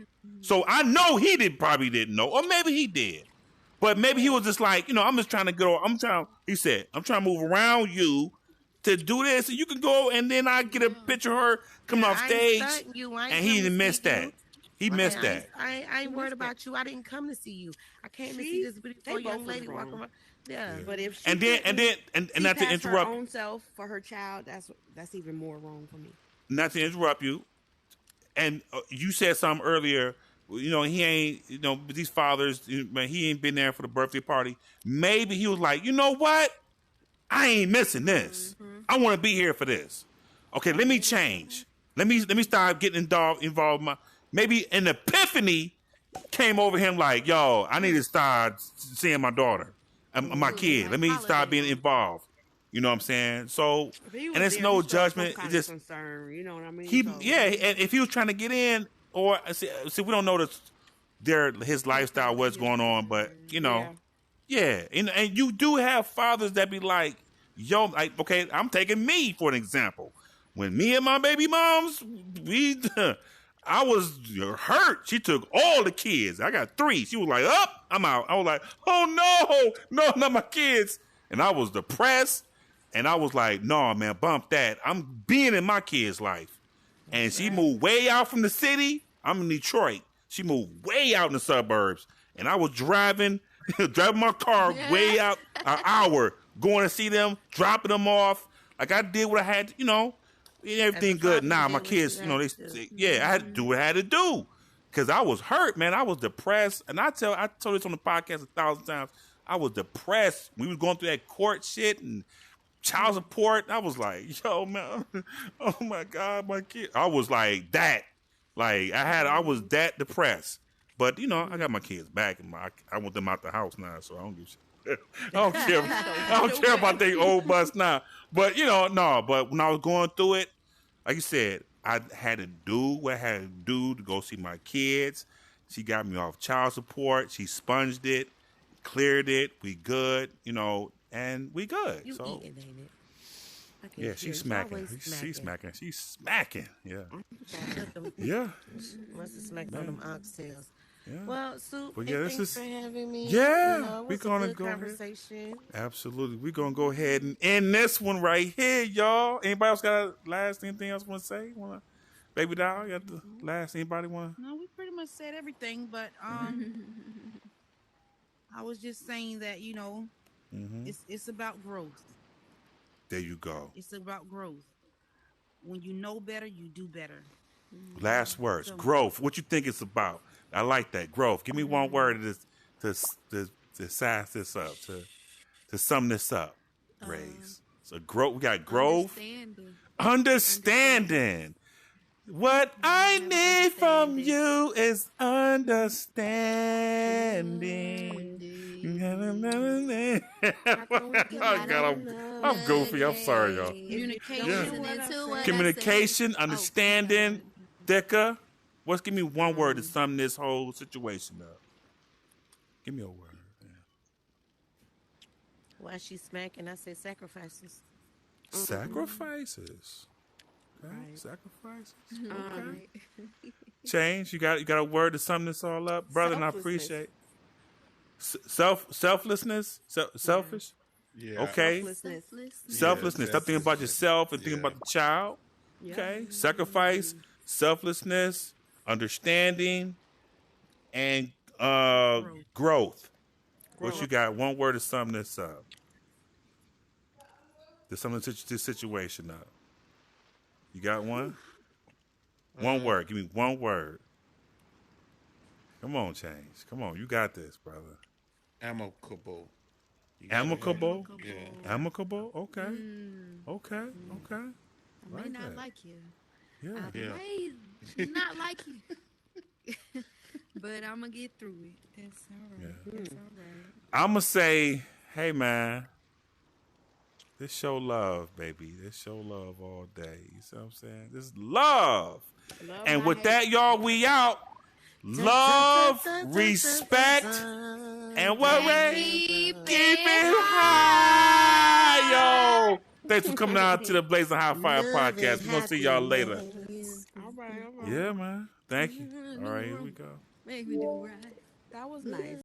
So I know he probably didn't know, or maybe he did. But maybe he was just like, I'm just trying to go. He said, I'm trying to move around you to do this. And you can go, and then I get a picture of her coming off stage. And he didn't miss that. He missed that. I ain't worried about you. I didn't come to see you. I came to see this beautiful young lady walking around. Yeah. But if she and not to interrupt her own self for her child, that's even more wrong for me. Not to interrupt you. And you said something earlier. He ain't, these fathers, man, he ain't been there for the birthday party. Maybe he was like, you know what? I ain't missing this. I want to be here for this. Okay, let me change. Let me start getting involved. Maybe an epiphany came over him like, yo, I need to start seeing my daughter, my kid. Let me start being involved. You know what I'm saying? So, If he and was it's there, no he showed some judgment. kind It's just of concern. You know what I mean? he, So, yeah. And if he was trying to get in, or see we don't know his lifestyle, what's going on, but you know, yeah. And you do have fathers that be like, yo, like, okay, I'm taking me for an example. When me and my baby moms, I was hurt. She took all the kids. I got 3. She was like, up, I'm out. I was like, oh no, not my kids. And I was depressed. And I was like, no, man, bump that. I'm being in my kid's life. And she moved way out from the city. I'm in Detroit. She moved way out in the suburbs. And I was driving my car way out an hour, going to see them, dropping them off. Like I did what I had, everything good. Nah, my kids, I had to do what I had to do. Because I was hurt, man. I was depressed. And I told this on the podcast 1,000 times. I was depressed. We was going through that court shit and child support. I was like, yo, man, oh my God, my kid. I was like that. Like I was that depressed. But I got my kids back and I want them out the house now, so I don't give a shit. I don't care about their old bus now. But no, but when I was going through it, like you said, I had to do what I had to do to go see my kids. She got me off child support. She sponged it, cleared it. We good, and we good. You so eating, ain't it? yeah, she's smacking. She's smacking. She's smacking. Yeah. Yeah. Must have smacked on them oxtails. Yeah. Well, Sue, But yeah, thanks for having me. Yeah, we're gonna go conversation. Absolutely. We're gonna go ahead and end this one right here, y'all. Anybody else got anything else want to say? Baby doll, you got the last? Anybody want? No, we pretty much said everything, but I was just saying that it's about growth. There you go. It's about growth. When you know better, you do better. Last words. Growth. What you think it's about? I like that. Growth. Give me one word to size this up, to sum this up, Raise. So growth. We got growth. Understanding. What I need from you is understanding. Oh God, I'm goofy. I'm sorry, y'all. Communication, understanding, Dicka. Give me one word to sum this whole situation up. Give me a word. Yeah. While she's smacking, I say sacrifices. Sacrifices. Okay. Right. Sacrifices. Okay. Change. You got a word to sum this all up, brother. And I appreciate selflessness. Selfish. Yeah. Okay. Selflessness. Stop thinking about yourself and thinking about the child. Yeah. Okay. Sacrifice. Selflessness. Understanding. And growth. What you got? One word to sum this up. To sum this situation up. You got one? One word. Give me one word. Come on, Change. Come on. You got this, brother. Amicable. Amicable? Yeah. Amicable? Okay. Okay. Okay. I may not like you. Yeah. I may not like you. But I'm going to get through it. That's all right. Yeah. That's all right. I'm going to say, hey, man, this show love, baby. This show love all day. You see what I'm saying? This is love. And with that, y'all, we out. Love, respect, and what, Ray? Keep it high, yo. Thanks for coming out to the Blazin' Hot Fire podcast. We're going to see y'all later. All right. Yeah, man. Thank you. All right, here we go. Make me do right. That was nice.